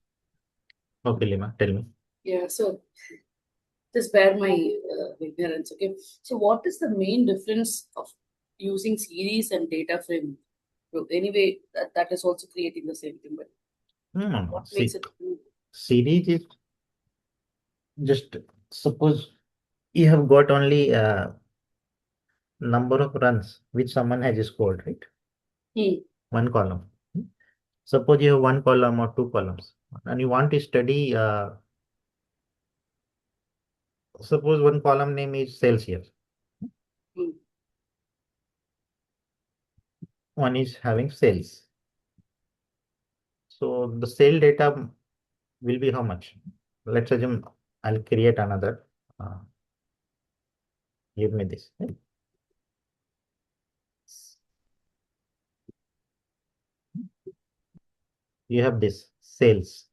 okay, Lima, tell me. yeah. So just bear my ignorance. Okay. So what is the main difference of using series and data frame? So anyway, that is also creating the same thing, but what makes it? Series is just, suppose you have got only number of runs which someone has scored, right? One column. Suppose you have one column or two columns, and you want to study, suppose one column name is sales here. One is having sales. So the sale data will be how much? Let's assume I'll create another. Give me this. Right? You have this sales.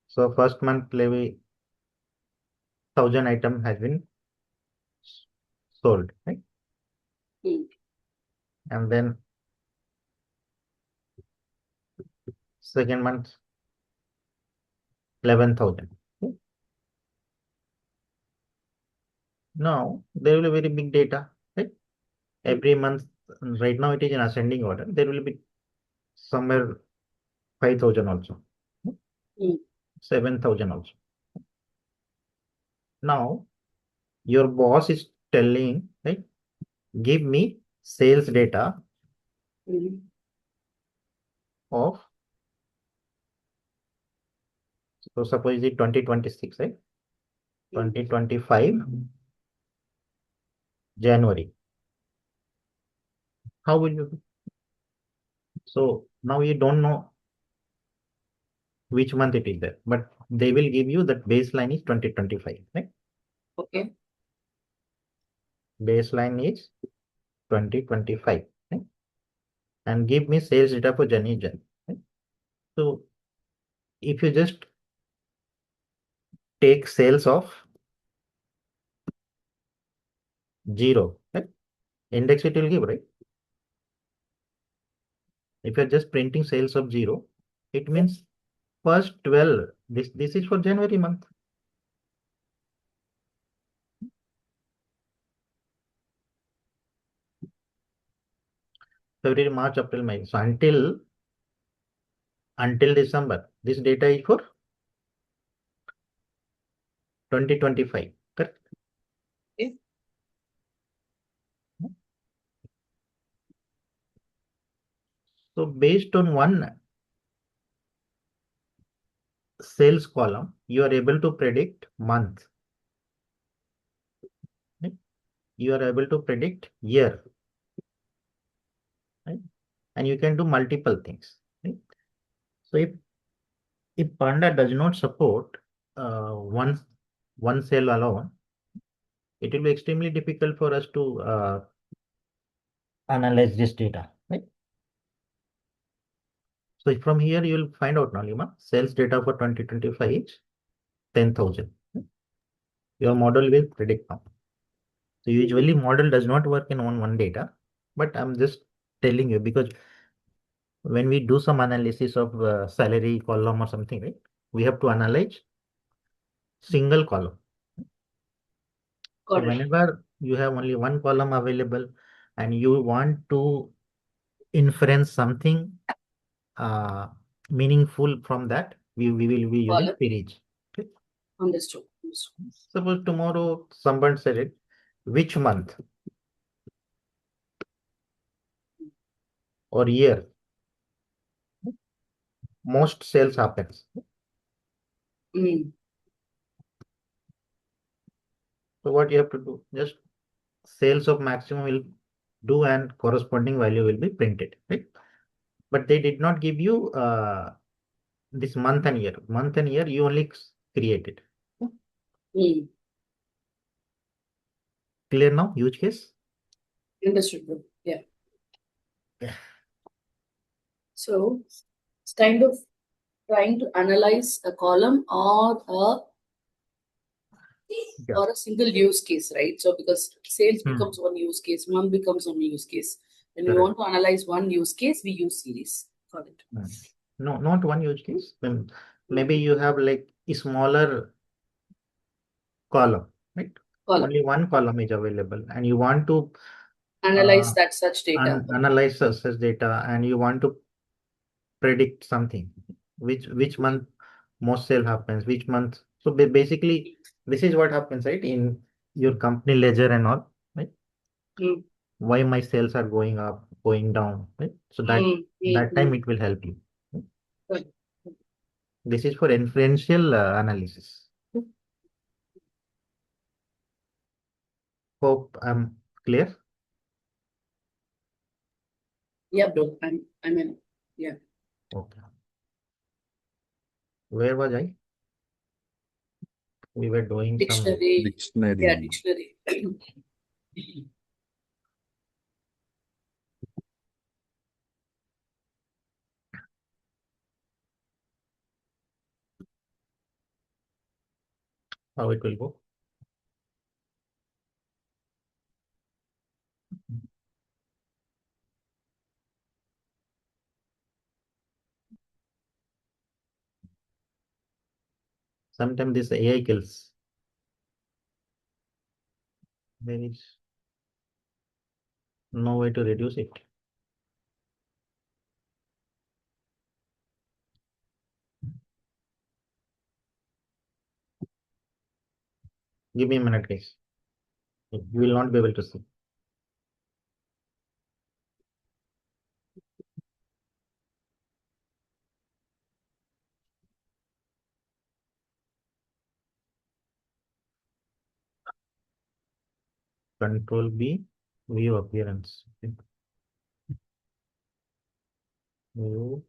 So first month levy 1,000 item has been sold, right? And then second month 11,000. Okay? Now there will be very big data, right? Every month, right now it is in ascending order. There will be somewhere 5,000 also, 7,000 also. Now your boss is telling, right? Give me sales data of, so suppose it 2026, right? 2025 January. How will you do? So now you don't know which month it is there, but they will give you that baseline is 2025, right? Okay. Baseline is 2025, right? And give me sales data for January. Right? So if you just take sales of 0, right? Index it will give, right? If you're just printing sales of 0, it means first 12, this is for January month. February, March, April, May. So until December, this data is for 2025, correct? Okay. So based on one sales column, you are able to predict month. Right? You are able to predict year. Right? And you can do multiple things. Right? So if Panda does not support one cell alone, it will be extremely difficult for us to analyze this data. Right? So from here you will find out now, Lima, sales data for 2025 is 10,000. Your model will predict now. So usually model does not work in one data, but I'm just telling you because when we do some analysis of salary column or something, right, we have to analyze single column. So Got it. whenever you have only one column available and you want to inference something meaningful from that, we will be using Column. queries. Okay. Understood. Understood. Suppose tomorrow someone said it, which month or year most sales happens. Mm. So what you have to do, just sales of maximum will do and corresponding value will be printed, right? But they did not give you this month and year. Month and year you only created. Mm. Clear now, use case? Understood, bro. Yeah. Yeah. So it's kind of trying to analyze a column or Yeah. a single use case, right? So because sales Hmm. becomes one use case, month becomes one use case. When we Correct. want to analyze one use case, we use series. Got it. No, not one use case. Maybe you have like a smaller column, right? Column. Only one column is available, and you want to Analyze that such data. analyze such data, and you want to predict something. Which month most sale happens, which month. So basically, this is what happens, right? In your company ledger and all, right? Mm. Why my sales are going up, going down, right? So that time it will help you. Right. This is for inferential analysis. Hope I'm clear. Yeah, bro. I'm in. Yeah. Okay. Where was I? We were doing some. Dictionary. Dictionary. Yeah, dictionary. How it will go. Sometimes this AI kills. There is no way to reduce it. Give me a minute, guys. You will not be able to see. Control B, view appearance. Okay. View.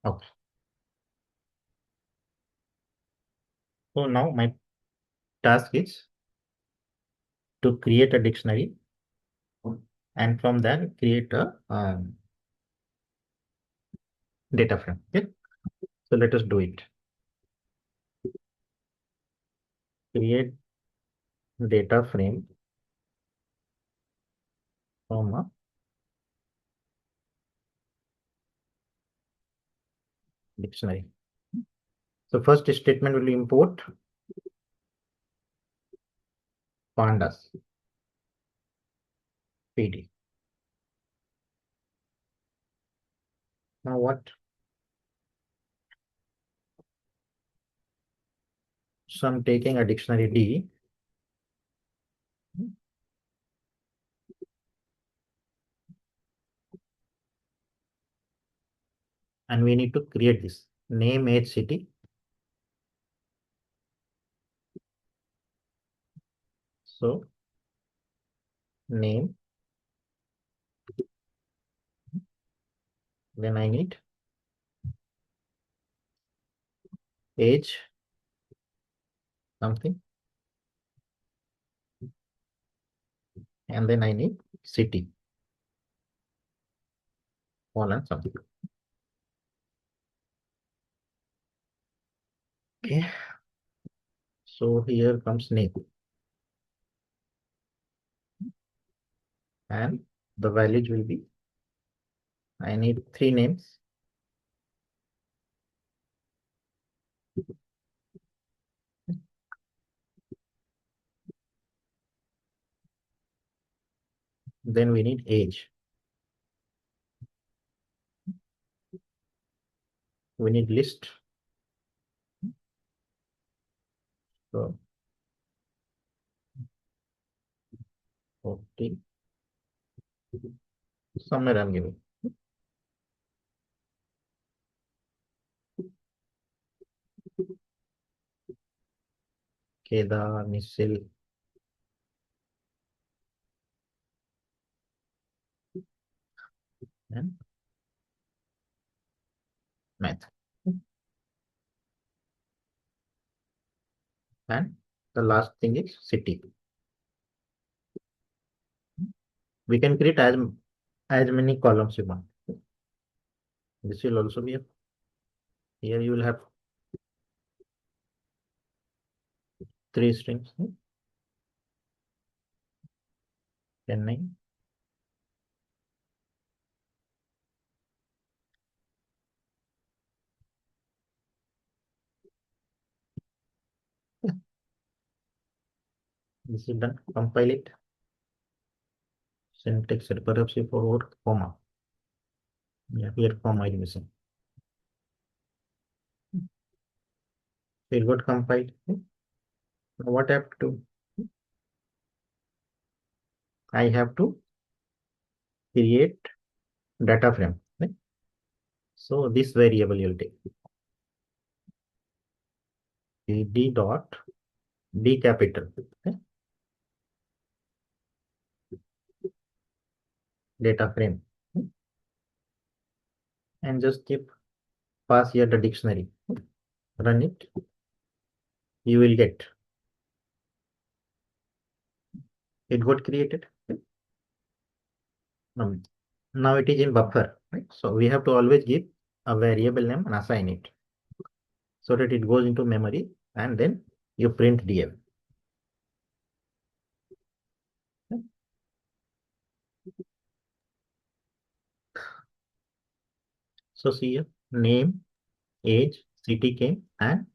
Okay. So now my task is to create a dictionary, and from that create a data frame. Okay. So let us do it. Create data frame from a dictionary. So first statement will import pandas PD. Now what? So I'm taking a dictionary D. And we need to create this name, age, city. So name, then I need age, something, and then I need city, colon something. Okay. So here comes name. And the values will be, I need 3 names. Then we need age. We need list. So 40. Somewhere I'm giving. Kedar, Nisil. And math. And the last thing is city. We can create as many columns you want. This will also be here you will have 3 strings. 10, 9. This is done. Compile it. Syntax perhaps forward comma. Yeah, here comma is missing. It got compiled. Now what I have to do? I have to create data frame. Right? So this variable you'll take d dot d capital. Okay? Data frame. And just keep pass here the dictionary. Run it. You will get. It got created. Now it is in buffer. Right? So we have to always give a variable name and assign it so that it goes into memory and then you print df. So see here, name, age, city came, and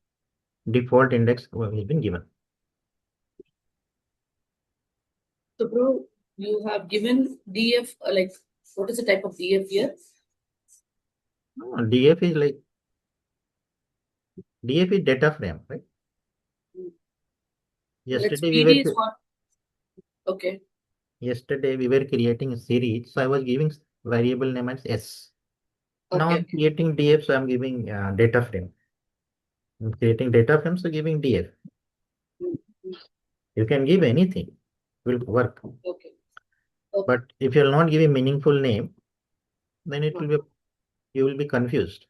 default index has been given. So, bro, you have given DF, like, what is the type of DF here? No, DF is like DF is data frame, right? Yesterday we PD is were what? Okay. yesterday we were creating a series, so I was giving variable name as S. Now Okay. I'm creating DF, so I'm giving data frame. I'm creating data frame, so giving DF. You can give anything, will work. Okay. Okay. But if you're not giving meaningful name, then it will be you will be confused.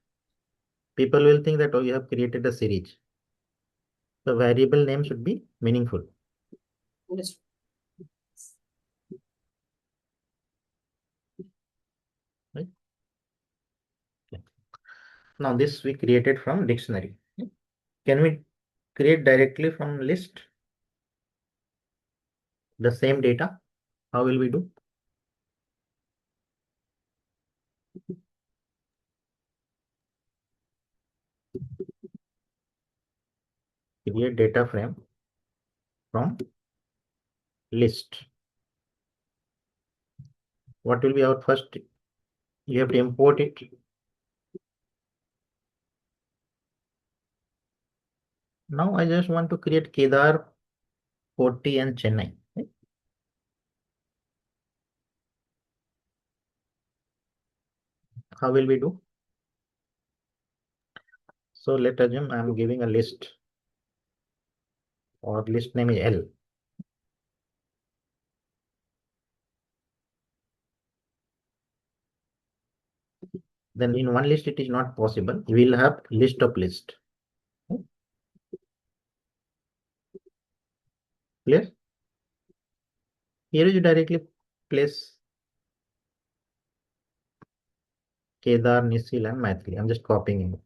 People will think that, oh, you have created a series. The variable name should be meaningful. Understood. Right? Okay. Now this we created from dictionary. Can we create directly from list the same data? How will we do? Create data frame from list. What will be our first? You have to import it. Now I just want to create Kedar, 40 and Chennai. Right? How will we do? So let assume I am giving a list or list name is L. Then in one list it is not possible. We will have list of list. Clear? Here you directly place Kedar, Nisil, and Maithili. I'm just copying it.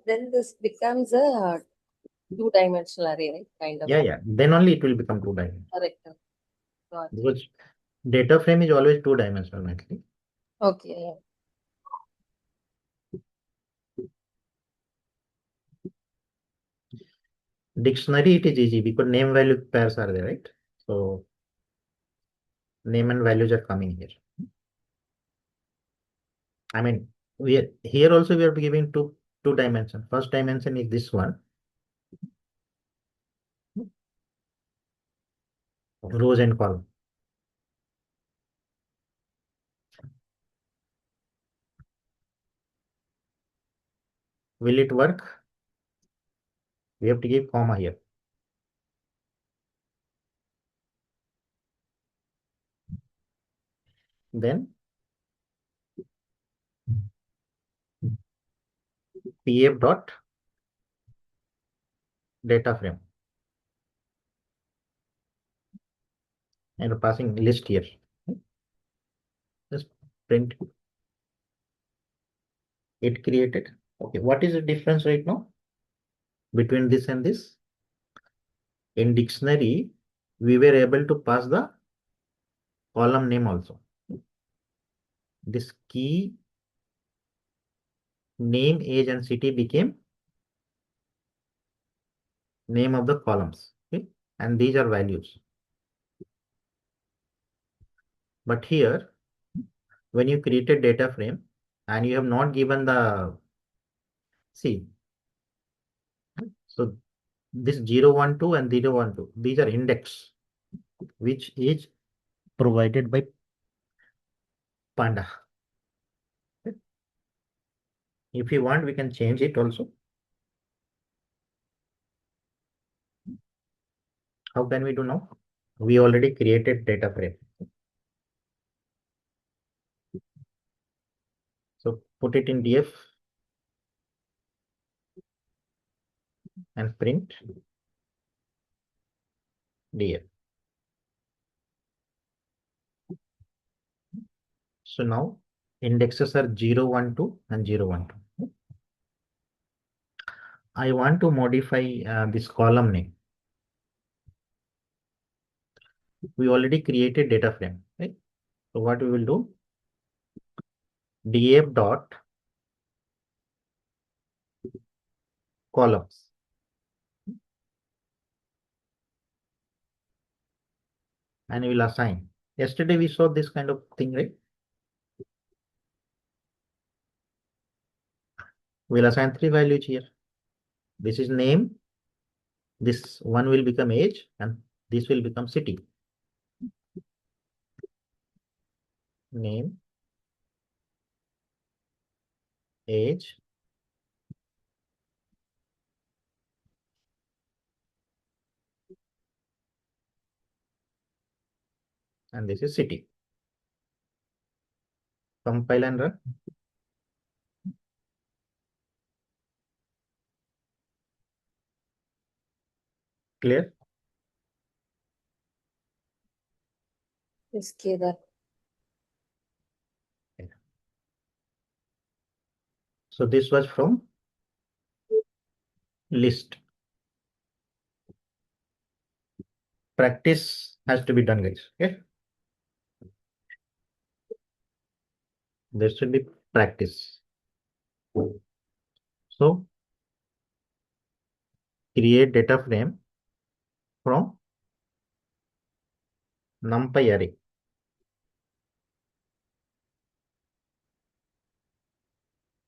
Then this becomes a two-dimensional array, right? Kind of. Yeah. Then only it will become two-dimensional. Correct. Got it. Because data frame is always two-dimensional, Maithili. Okay. Yeah. Dictionary, it is easy because name value pairs are there, right? So name and values are coming here. I mean, here also we are giving two dimensions. First dimension is this one, rows and column. Will it work? We have to give comma here. Then pf dot data frame, and passing list here. Just print it created. Okay, what is the difference right now between this and this? In dictionary, we were able to pass the column name also. This key, name, age, and city became name of the columns. Okay? And these are values. But here, when you created data frame and you have not given the, see, so this 012 and 012, these are index, which is provided by Panda. Okay? If you want, we can change it also. How can we do now? We already created data frame. So put it in df and print df. So now indexes are 012 and 012. I want to modify this column name. We already created data frame, right? So what we will do, df dot columns, and we will assign. Yesterday we saw this kind of thing, right? We'll assign three values here. This is name, this one will become age, and this will become city. Name, age, and this is city. Compile and run. Clear? Yes, Kedar. So this was from list. Practice has to be done, guys. Okay. There should be practice. So create data frame from numpy array.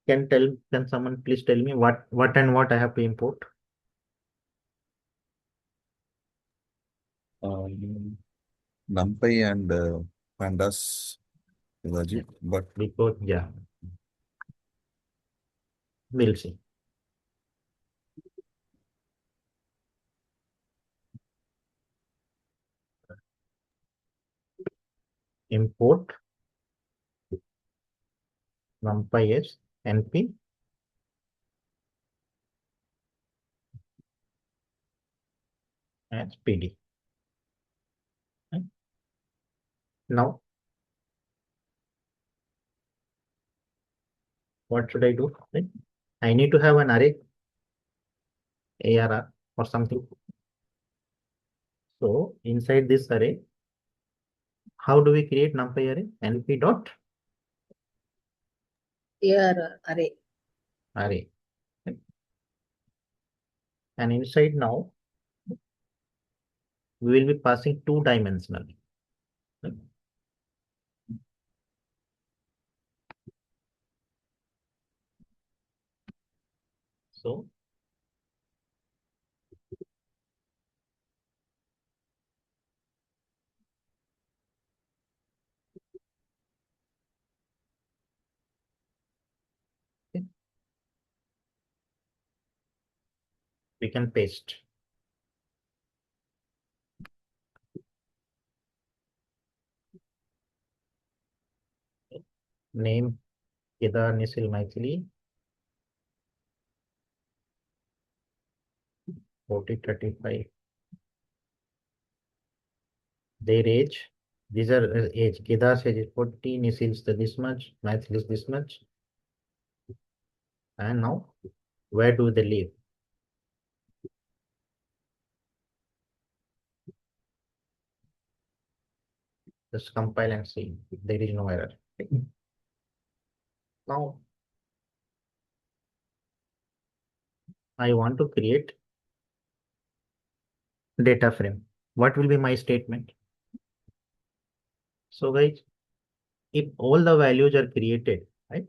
Can someone please tell me what and what I have to import? NumPy and Pandas logic, but Because yeah, we'll see. Import NumPy is NP as PD. Right? Now, what should I do? Right? I need to have an array, ARR or something. So inside this array, how do we create NumPy array? NP dot Here array. array. Right? And inside now, we will be passing two-dimensional. Right? So okay, we can paste. Name Kedar Nisil Maithili 4035. Their age. These are age. Kedar's age is 40, Nisil's this much, Maithili is this much. And now, where do they live? Just compile and see if there is no error. Now, I want to create data frame. What will be my statement? So guys, if all the values are created, right,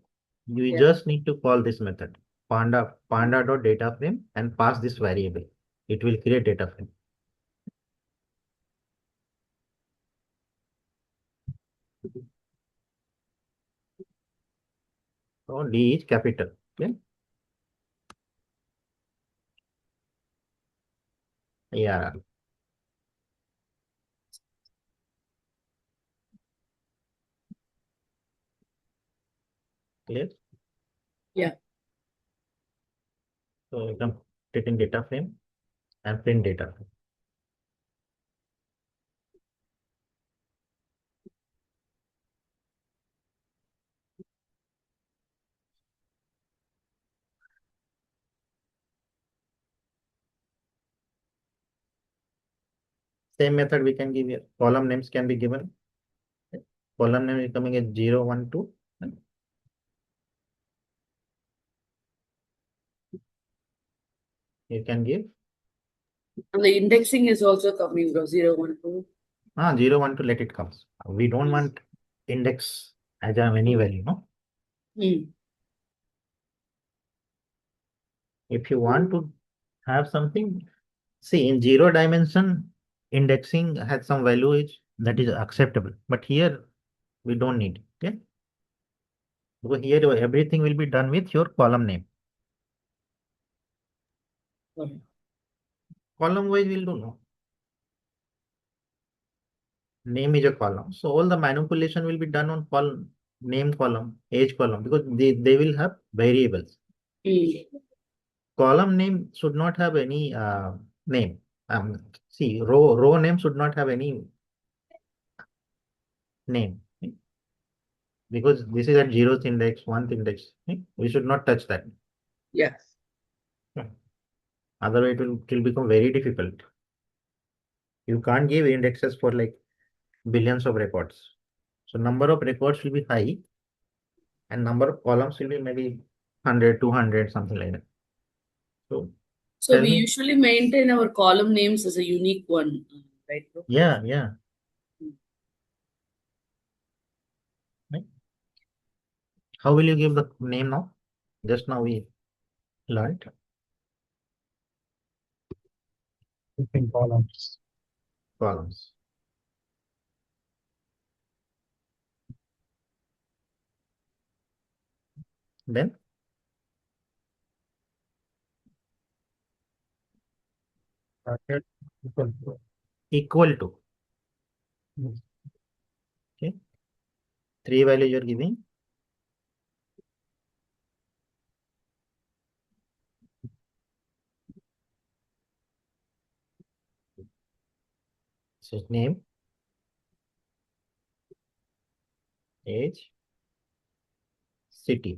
you Yeah. just need to call this method panda.dataframe and pass this variable. It will create data frame. So D is capital. Okay. Yeah. Clear? Yeah. So you can put it in data frame and print data frame. Same method we can give here. Column names can be given. Column name is coming as 0, 1, 2. You can give And the indexing is also coming from 0, 1, 2. 0, 1 to let it comes. We don't want index as a any value, no? If you want to have something, see in 0 dimension, indexing has some value that is acceptable. But here we don't need. Okay. Because here everything will be done with your column name. Okay. Column wise we'll do no. Name is a column. So all the manipulation will be done on column, name column, age column, because they will have variables. Column name should not have any name. See, row name should not have any name. Because this is at 0th index, 1st index. We should not touch that. Yeah. Otherwise, it will become very difficult. You can't give indexes for like billions of records. So number of records will be high and number of columns will be maybe 100, 200, something like that. So So tell we me. usually maintain our column names as a unique one, right? Bro? Yeah. Right. How will you give the name now? Just now we learned. In columns. Columns. Then Bracket equal to. equal to. Yes. Okay. 3 values you're giving. So name, age, city.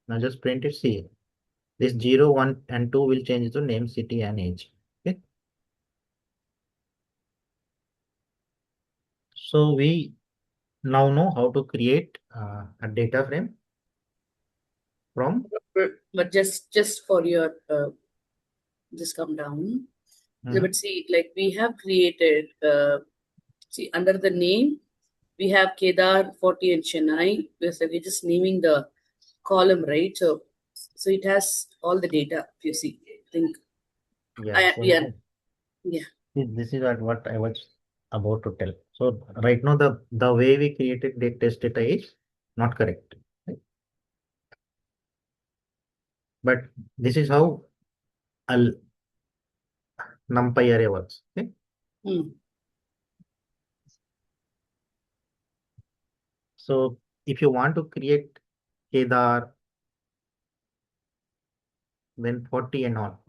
Now just print it. See, this 0, 1, and 2 will change to name, city, and age. Okay. So we now know how to create a data frame from. But just for your just come down. But see, like we have created see under the name we have Kedar, 40 and Chennai. We're just naming the column, right? So it has all the data. If you see, I think Yeah. So yeah. this is what I was about to tell. So right now the way we created the test data is not correct. Right? But this is how a NumPy array works. Okay. So if you want to create Kedar, then 40 and all,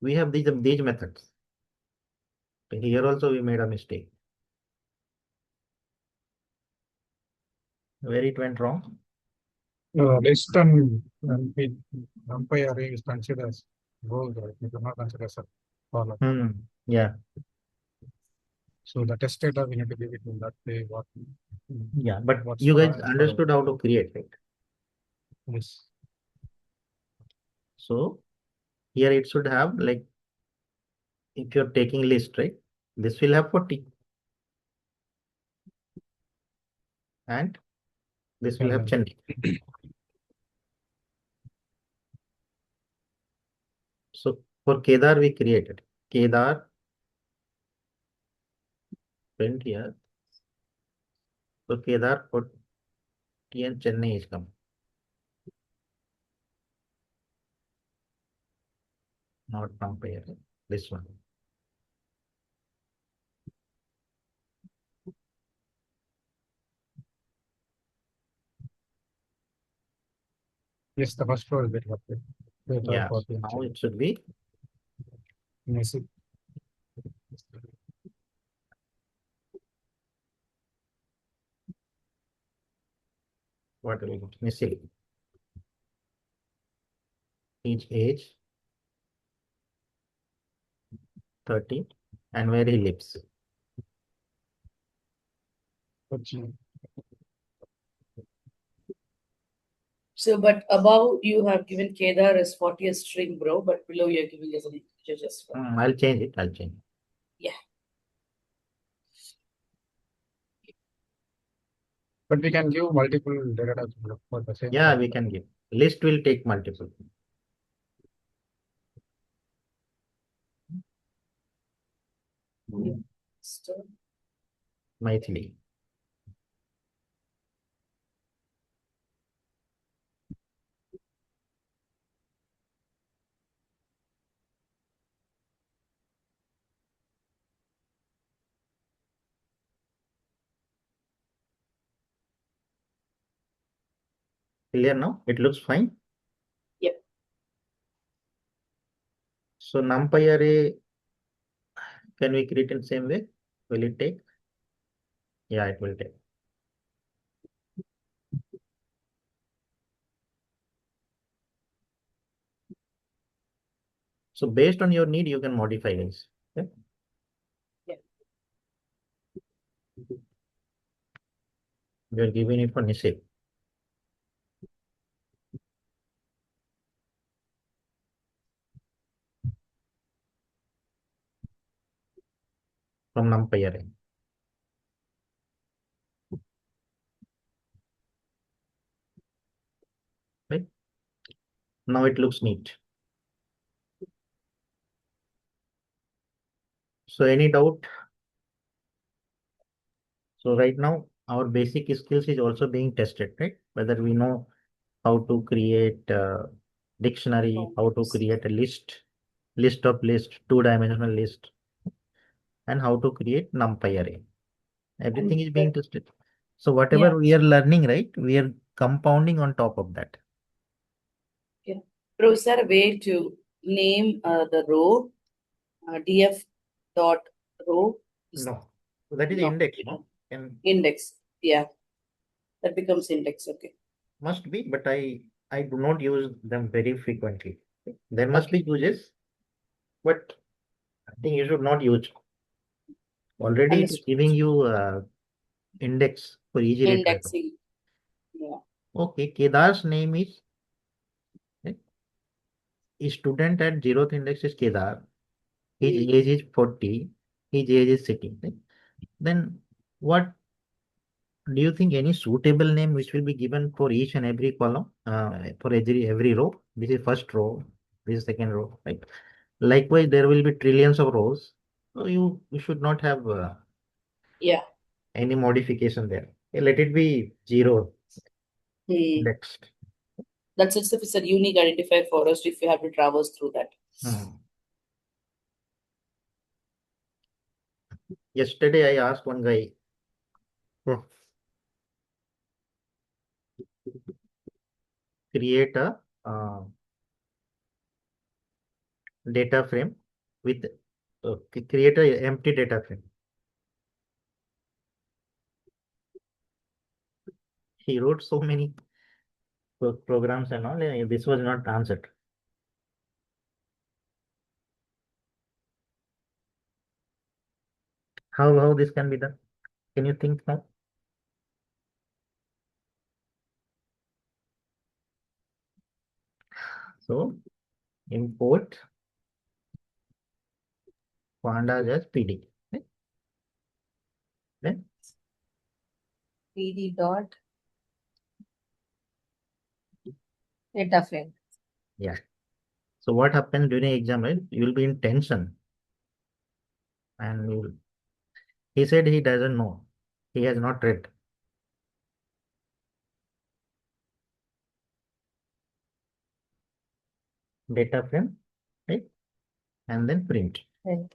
we have these methods. Here also we made a mistake. Where it went wrong? List and NumPy array is considered as rows, right? We do not consider as a column. Yeah. So the test data we need to give it in that way. Yeah, but what's you guys for- understood how to create, right? Yes. So here it should have, like, if you're taking list, right? This will have 40. And this will have Chennai. So for Kedar we created Kedar, print here. So Kedar 40 and Chennai is come. Not compare this one. Yes, the first row is very happy. Yeah, now it should be. Messy. What will be missing? Each age 30 and where he lives. So, but above you have given Kedar as 40 as string, bro, but below you're giving as an integer just for. I'll change it. I'll change it. Yeah. But we can give multiple data types for the same. Yeah, we can give. List will take multiple. Maithili. Clear now? It looks fine. Yep. So NumPy array, can we create in the same way? Will it take? Yeah, it will take. So based on your need, you can modify this. Okay? Yeah. We are giving it for Nisib. From NumPy array. Right? Now it looks neat. So any doubt? So right now our basic skills is also being tested, right? Whether we know how to create a dictionary, how to create a list of list, two-dimensional list, and how to create NumPy array. Everything is being tested. So whatever we are learning, right, we are compounding on top of that. Yeah. Bro, is there a way to name the row df dot row is No, that is No. index, no? And index. Yeah, that becomes index. Okay. must be, but I do not use them very frequently. There must be uses, but I think you should not use. Already it is Understood. giving you index for easy retrieval. Indexing. Yeah. Okay, Kedar's name is student at 0th index is Kedar. His age is 40. His age is 60. Then what do you think any suitable name which will be given for each and every column, for every row? This is first row, this is second row, right? Likewise, there will be trillions of rows. So you should not have Yeah. any modification there. Let it be 0 Hmm. next. That's itself is a unique identifier for us if we have to traverse through that. Yesterday, I asked one guy, create a data frame with create a empty data frame. He wrote so many programs and all. This was not answered. How this can be done? Can you think now? So import pandas as PD. Right? Then PD dot data frame. yeah. So what happens during exam, right? You will be in tension, and he said he doesn't know. He has not read. Data frame, right? And then print. Right.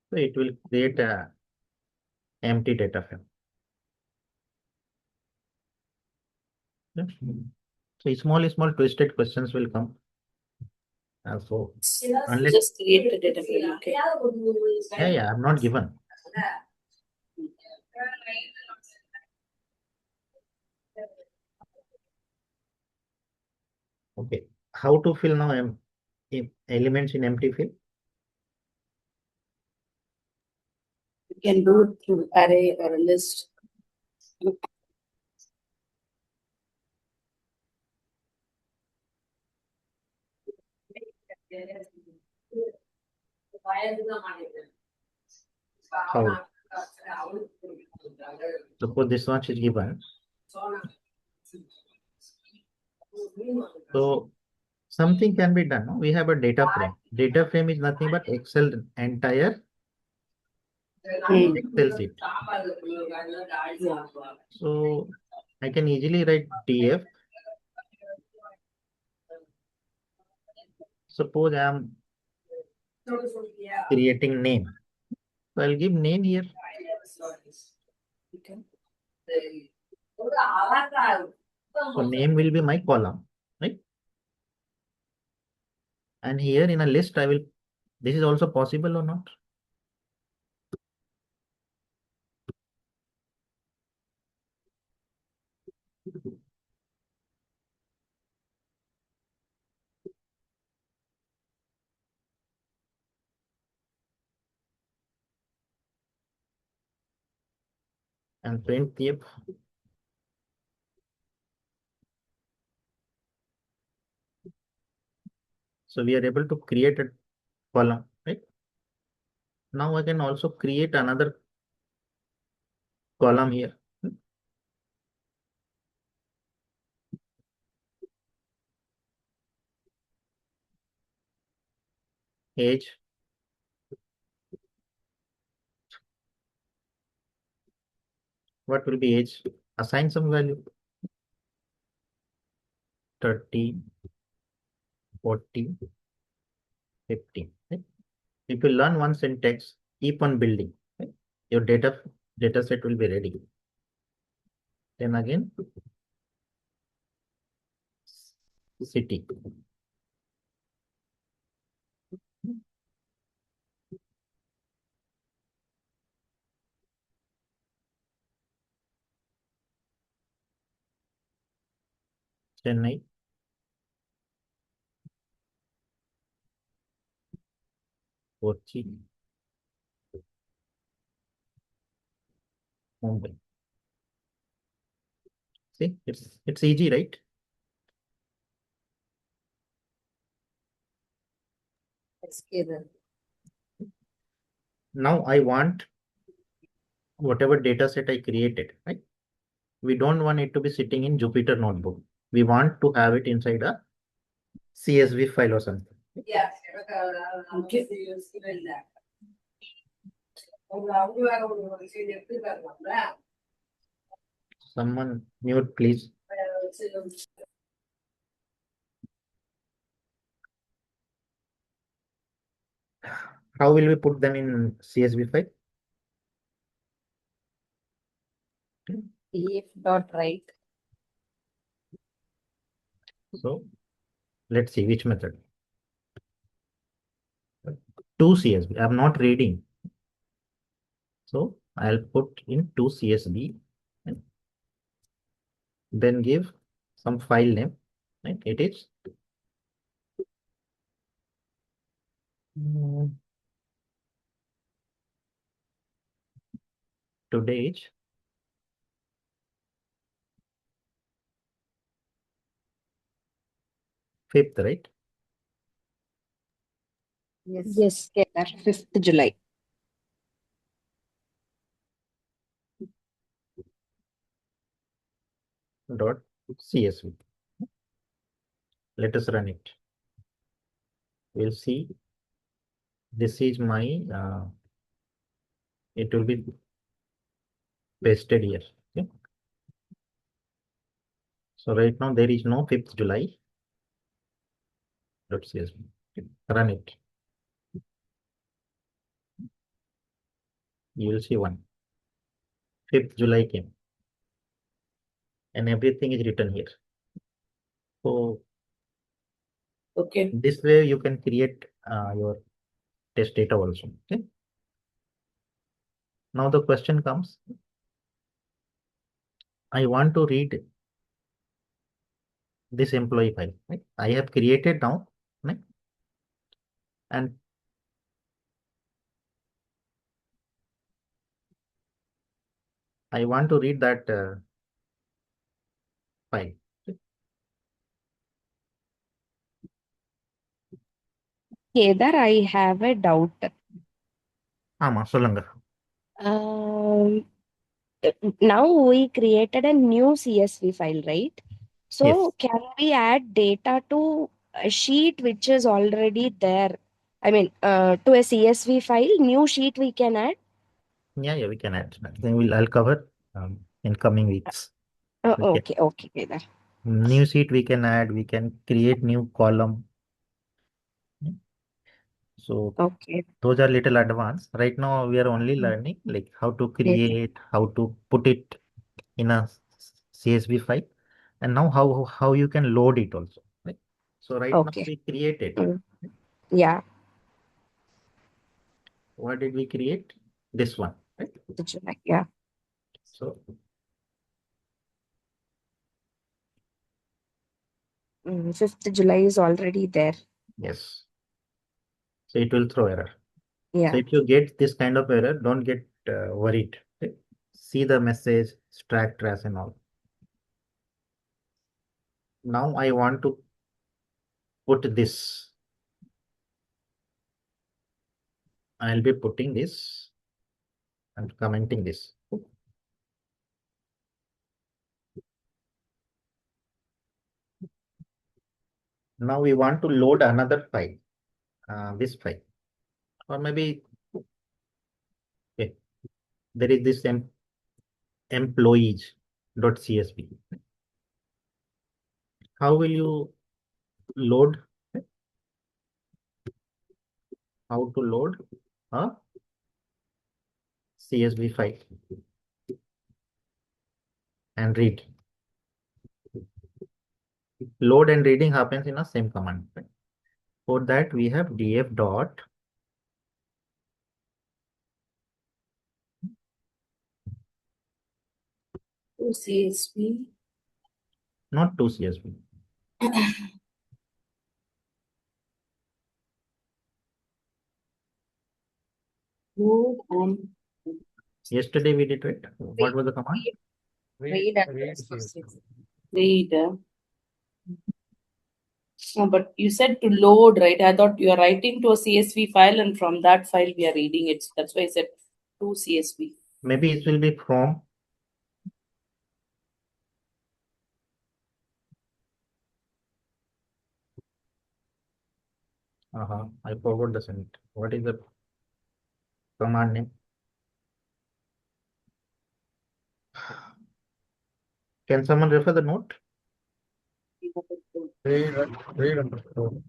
So it will create a empty data frame. Yeah. So small twisted questions will come. So unless Just create the data frame. Okay. yeah, I'm not given. Okay, how to fill now elements in empty field? You can do it through array or a list. How? Suppose this one is given. So something can be done. No? We have a data frame. Data frame is nothing but Excel entire Excel sheet. So I can easily write df. Suppose I am creating name. So I'll give name here. Okay. So name will be my column, right? And here in a list, this is also possible or not? And print df. So we are able to create a column, right? Now I can also create another column here. Age. What will be age? Assign some value. 30, 40, 50. Right? If you learn one syntax, keep on building. Right? Your data set will be ready. Then again, city. Chennai. Kochi. Mumbai. See, it's easy, right? Yes, Kedar. Now I want whatever data set I created, right? We don't want it to be sitting in Jupyter notebook. We want to have it inside a CSV file or something. Yeah. Okay. Someone mute, please. How will we put them in CSV file? If dot right. So let's see which method. To CSV. I'm not reading. So I'll put in to CSV and then give some file name. Right? It is today's fifth, right? Yes, Kedar, 5th July. Dot CSV. Let us run it. We'll see. This is my. It will be pasted here. Okay. So right now there is no 5th July. Dot CSV. Okay. Run it. You will see one. 5th July came, and everything is written here. So Okay. this way you can create your test data also. Okay. Now the question comes. I want to read this employee file. Right? I have created now, right? And I want to read that file. Kedar, I have a doubt. ஆமா சொல்லுங்க. Um, now we created a new CSV file, right? So Yes. can we add data to a sheet which is already there? I mean, to a CSV file, new sheet we can add? Yeah, we can add. Then I'll cover in coming weeks. We can, Okay, Kedar. new sheet we can add. We can create new column. So Okay. those are little advanced. Right now we are only learning like how to Yes. create, how to put it in a CSV file, and now how you can load it also. Right? So right now Okay. we created. Yeah, What did we create? This one, right? July. Yeah. So 5th July is already there. yes. So it will throw error. So Yeah. if you get this kind of error, don't get worried. Okay? See the message, extract, trace, and all. Now I want to put this. I'll be putting this and commenting this. Now we want to load another file, this file, or maybe okay, there is this employees.csv. How will you load? How to load a CSV file? and read. Load and reading happens in a same command. Right? For that, we have df dot To CSV. not to CSV. Load and Yesterday we did it. What was the command? Read and read underscore CSV. CSV. read. No, but you said to load, right? I thought you are writing to a CSV file, and from that file we are reading it. That's why I said to CSV. Maybe it will be from. I forgot the sentence. What is the command name? Can someone refer the note? Read underscore.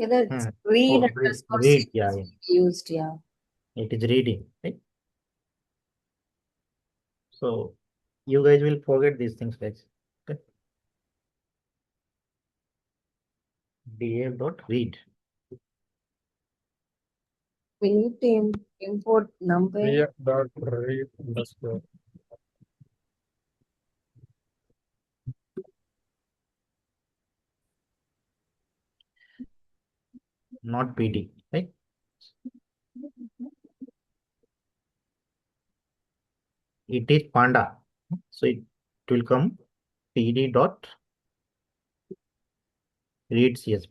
Either it's Hmm. read Oh, underscore read. CSV Yeah, used, yeah. it is reading. Right? So you guys will forget these things, guys. Okay. df dot read. We need to import numpy. Df dot read underscore. Not PD. Right? It is Panda. So it will come PD dot read CSV.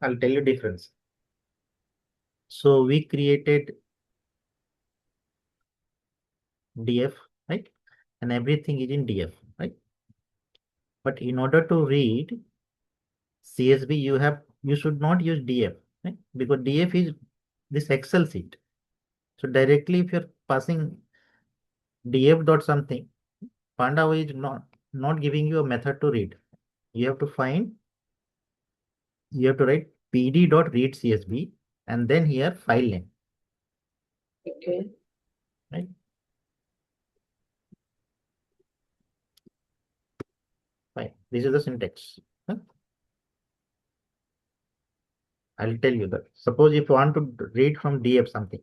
I'll tell you difference. So we created df, right? And everything is in df, right? But in order to read CSV, you should not use df, right? Because df is this Excel sheet. So directly if you're passing df dot something, Panda is not giving you a method to read. You have to write pd dot read CSV and then here file name, Okay. right? Fine. This is the syntax. Huh? I'll tell you that. Suppose if you want to read from df something,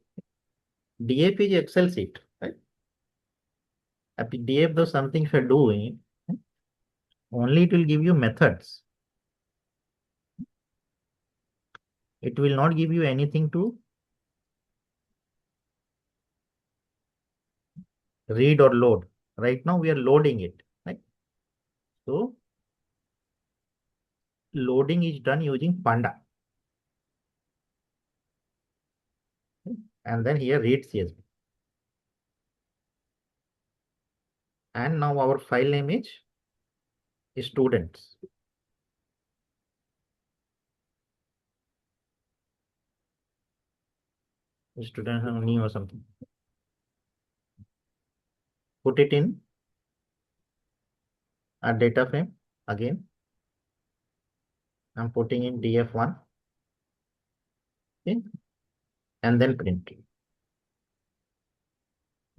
df is Excel sheet, right? If df does something if you're doing, only it will give you methods. It will not give you anything to read or load. Right now we are loading it, right? So loading is done using Panda. And then here read CSV. And now our file name is students. Students are new or something. Put it in a data frame again. I'm putting in df1. Okay. And then print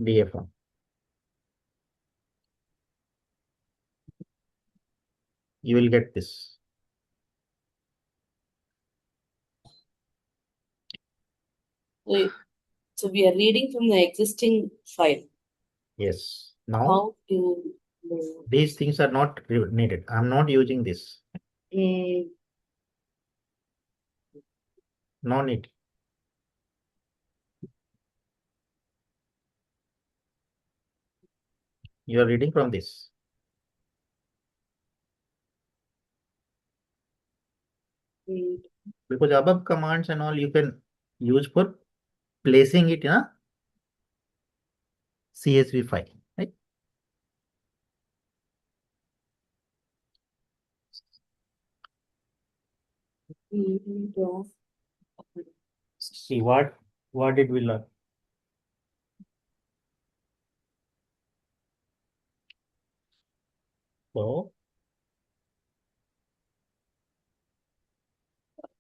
df1. You will get this. So we are reading from the existing file. Yes. Now How to load? these things are not needed. I'm not using this. No need. You are reading from this. Because above commands and all you can use for placing it in a CSV file, right? See what did we learn? So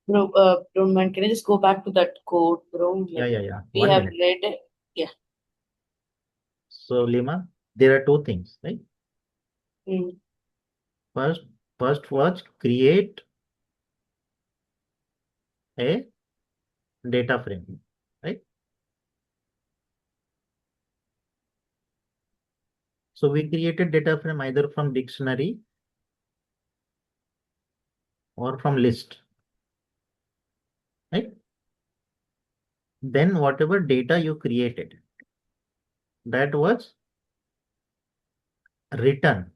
Bro, don't mind. Can I just go back to that code, bro? Yeah, yeah, yeah. We 1 have minute. read it. Yeah. So Lima, there are two things, right? Mm. First was create a data frame, right? So we created data frame either from dictionary or from list, right? Then whatever data you created, that was written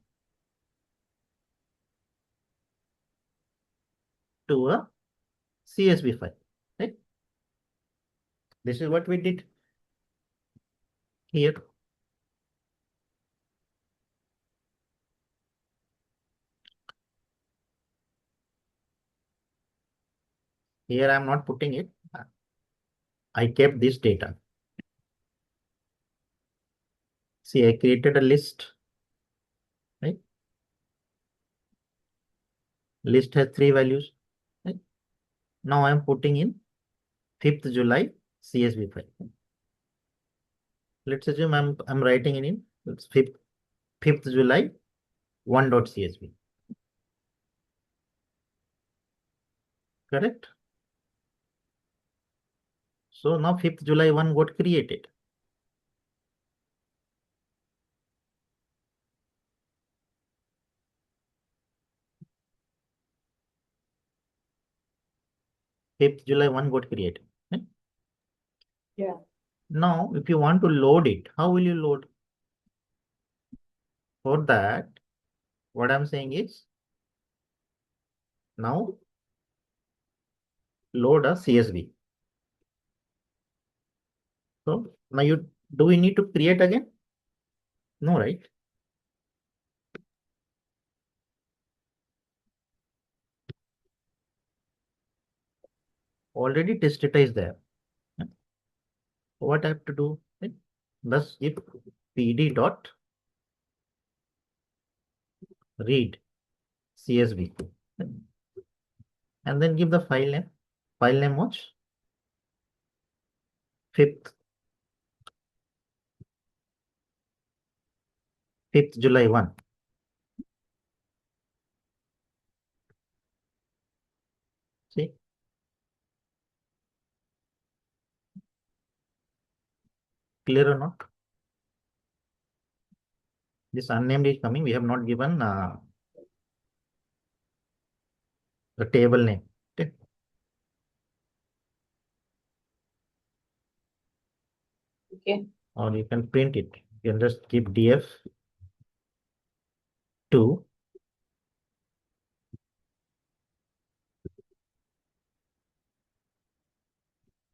to a CSV file, right? This is what we did here. Here I am not putting it. I kept this data. See, I created a list, right? List has 3 values, right? Now I am putting in 5th July CSV file. Let's assume I'm writing in it's 5th July 1.csv. Correct? So now 5th July 1 got created. Fifth July 1 got created. Right? Yeah. Now, if you want to load it, how will you load? For that, what I'm saying is now load a CSV. So now do we need to create again? No, right? Already test data is there. What I have to do? Right? Thus, if pd dot read CSV and then give the file name. File name was 5th July 1. See? Clear or not? This unnamed is coming. We have not given the table name. Okay. Okay. Or you can print it. You can just keep df2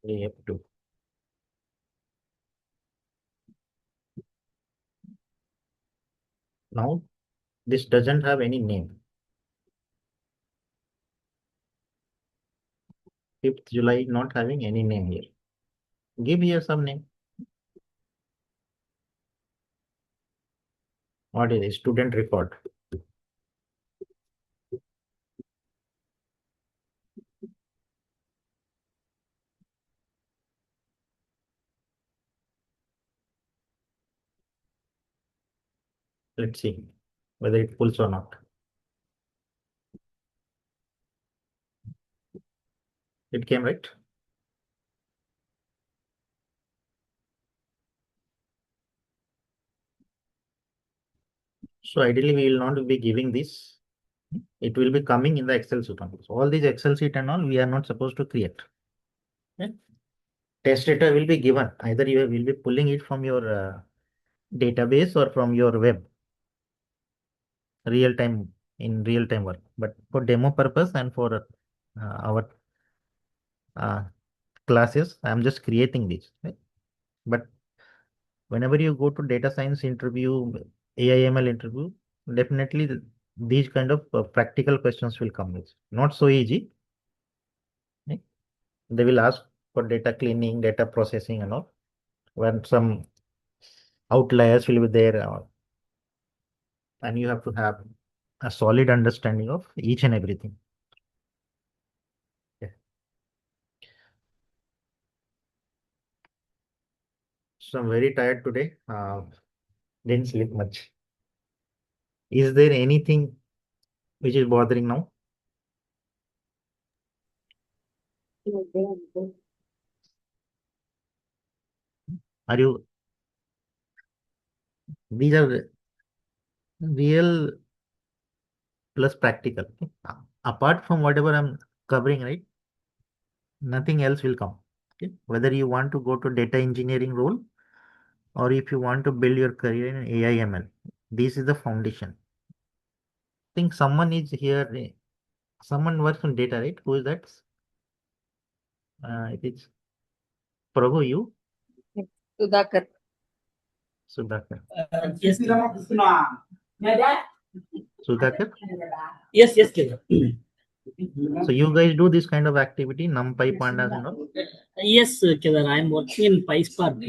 df2. Now this doesn't have any name. 5th July not having any name here. Give here some name. What is it? Student record. Let's see whether it pulls or not. It came right. So ideally we will not be giving this. It will be coming in the Excel sheet. So all these Excel sheet and all we are not supposed to create. Okay? Test data will be given. Either you will be pulling it from your database or from your web. Real time work. But for demo purpose and for our classes, I'm just creating this. Right? But whenever you go to data science interview, AIML interview, definitely these kind of practical questions will come. It's not so easy. Right? They will ask for data cleaning, data processing and all. When some outliers will be there, and you have to have a solid understanding of each and everything. Yeah. So I'm very tired today. Didn't sleep much. Is there anything which is bothering now? Are you? These are real plus practical. Okay? Apart from whatever I'm covering, right? Nothing else will come. Okay? Whether you want to go to data engineering role or if you want to build your career in AI ML, this is the foundation. I think someone is here. Someone works on data, right? Who is that? It is Prabhu, you? Sudhakar. Sudhakar. Yes, Sudhakar? yes, Kedar. So you guys do this kind of activity, NumPy, Pandas and all? Yes, Kedar, I'm working in PySpark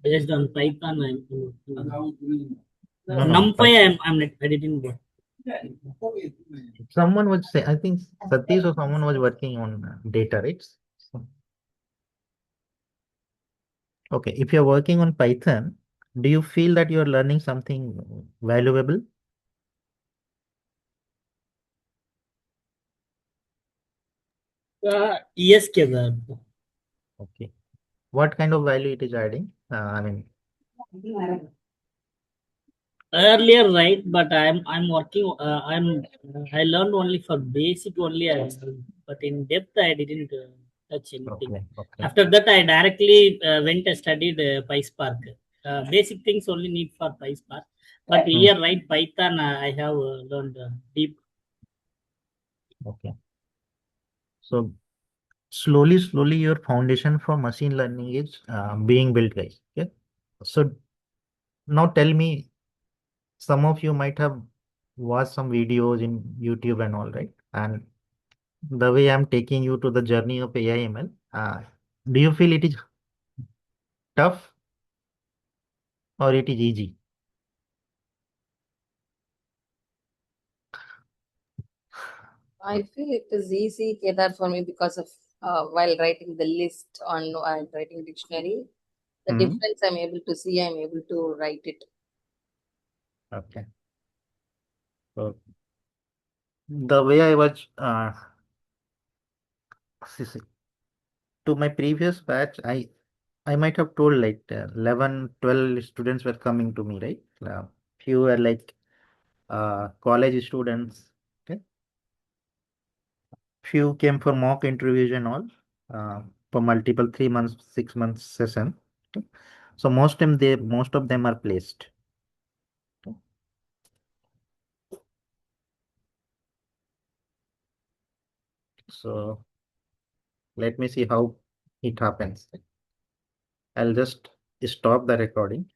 based on Python. I'm working. No, NumPy, I'm not editing. Someone was say, I think Satish or someone was working on data, right? So, okay, if you're working on Python, do you feel that you're learning something valuable? Yes, Kedar. Okay. What kind of value it is adding? I mean, Earlier, right? But I'm working. I learned only for basic only. But in depth, I didn't touch anything. okay. After that, I directly went and studied PySpark. Basic things only need for PySpark. But here, right, Python, I have learned deep. Okay. So slowly, your foundation for machine learning is being built, guys. Okay. So now tell me, some of you might have watched some videos in YouTube and all, right? And the way I'm taking you to the journey of AI ML, do you feel it is tough or it is easy? I feel it is easy, Kedar, for me because of while writing the list on while writing dictionary, the difference I'm able to see, I'm able to write it. Okay. So the way I was see, to my previous batch, I might have told like 11, 12 students were coming to me, right? Few were like college students. Okay. Few came for mock interviews and all for multiple 3 months, 6 months session. Okay. So most of them are placed. Okay. So let me see how it happens. I'll just stop the recording.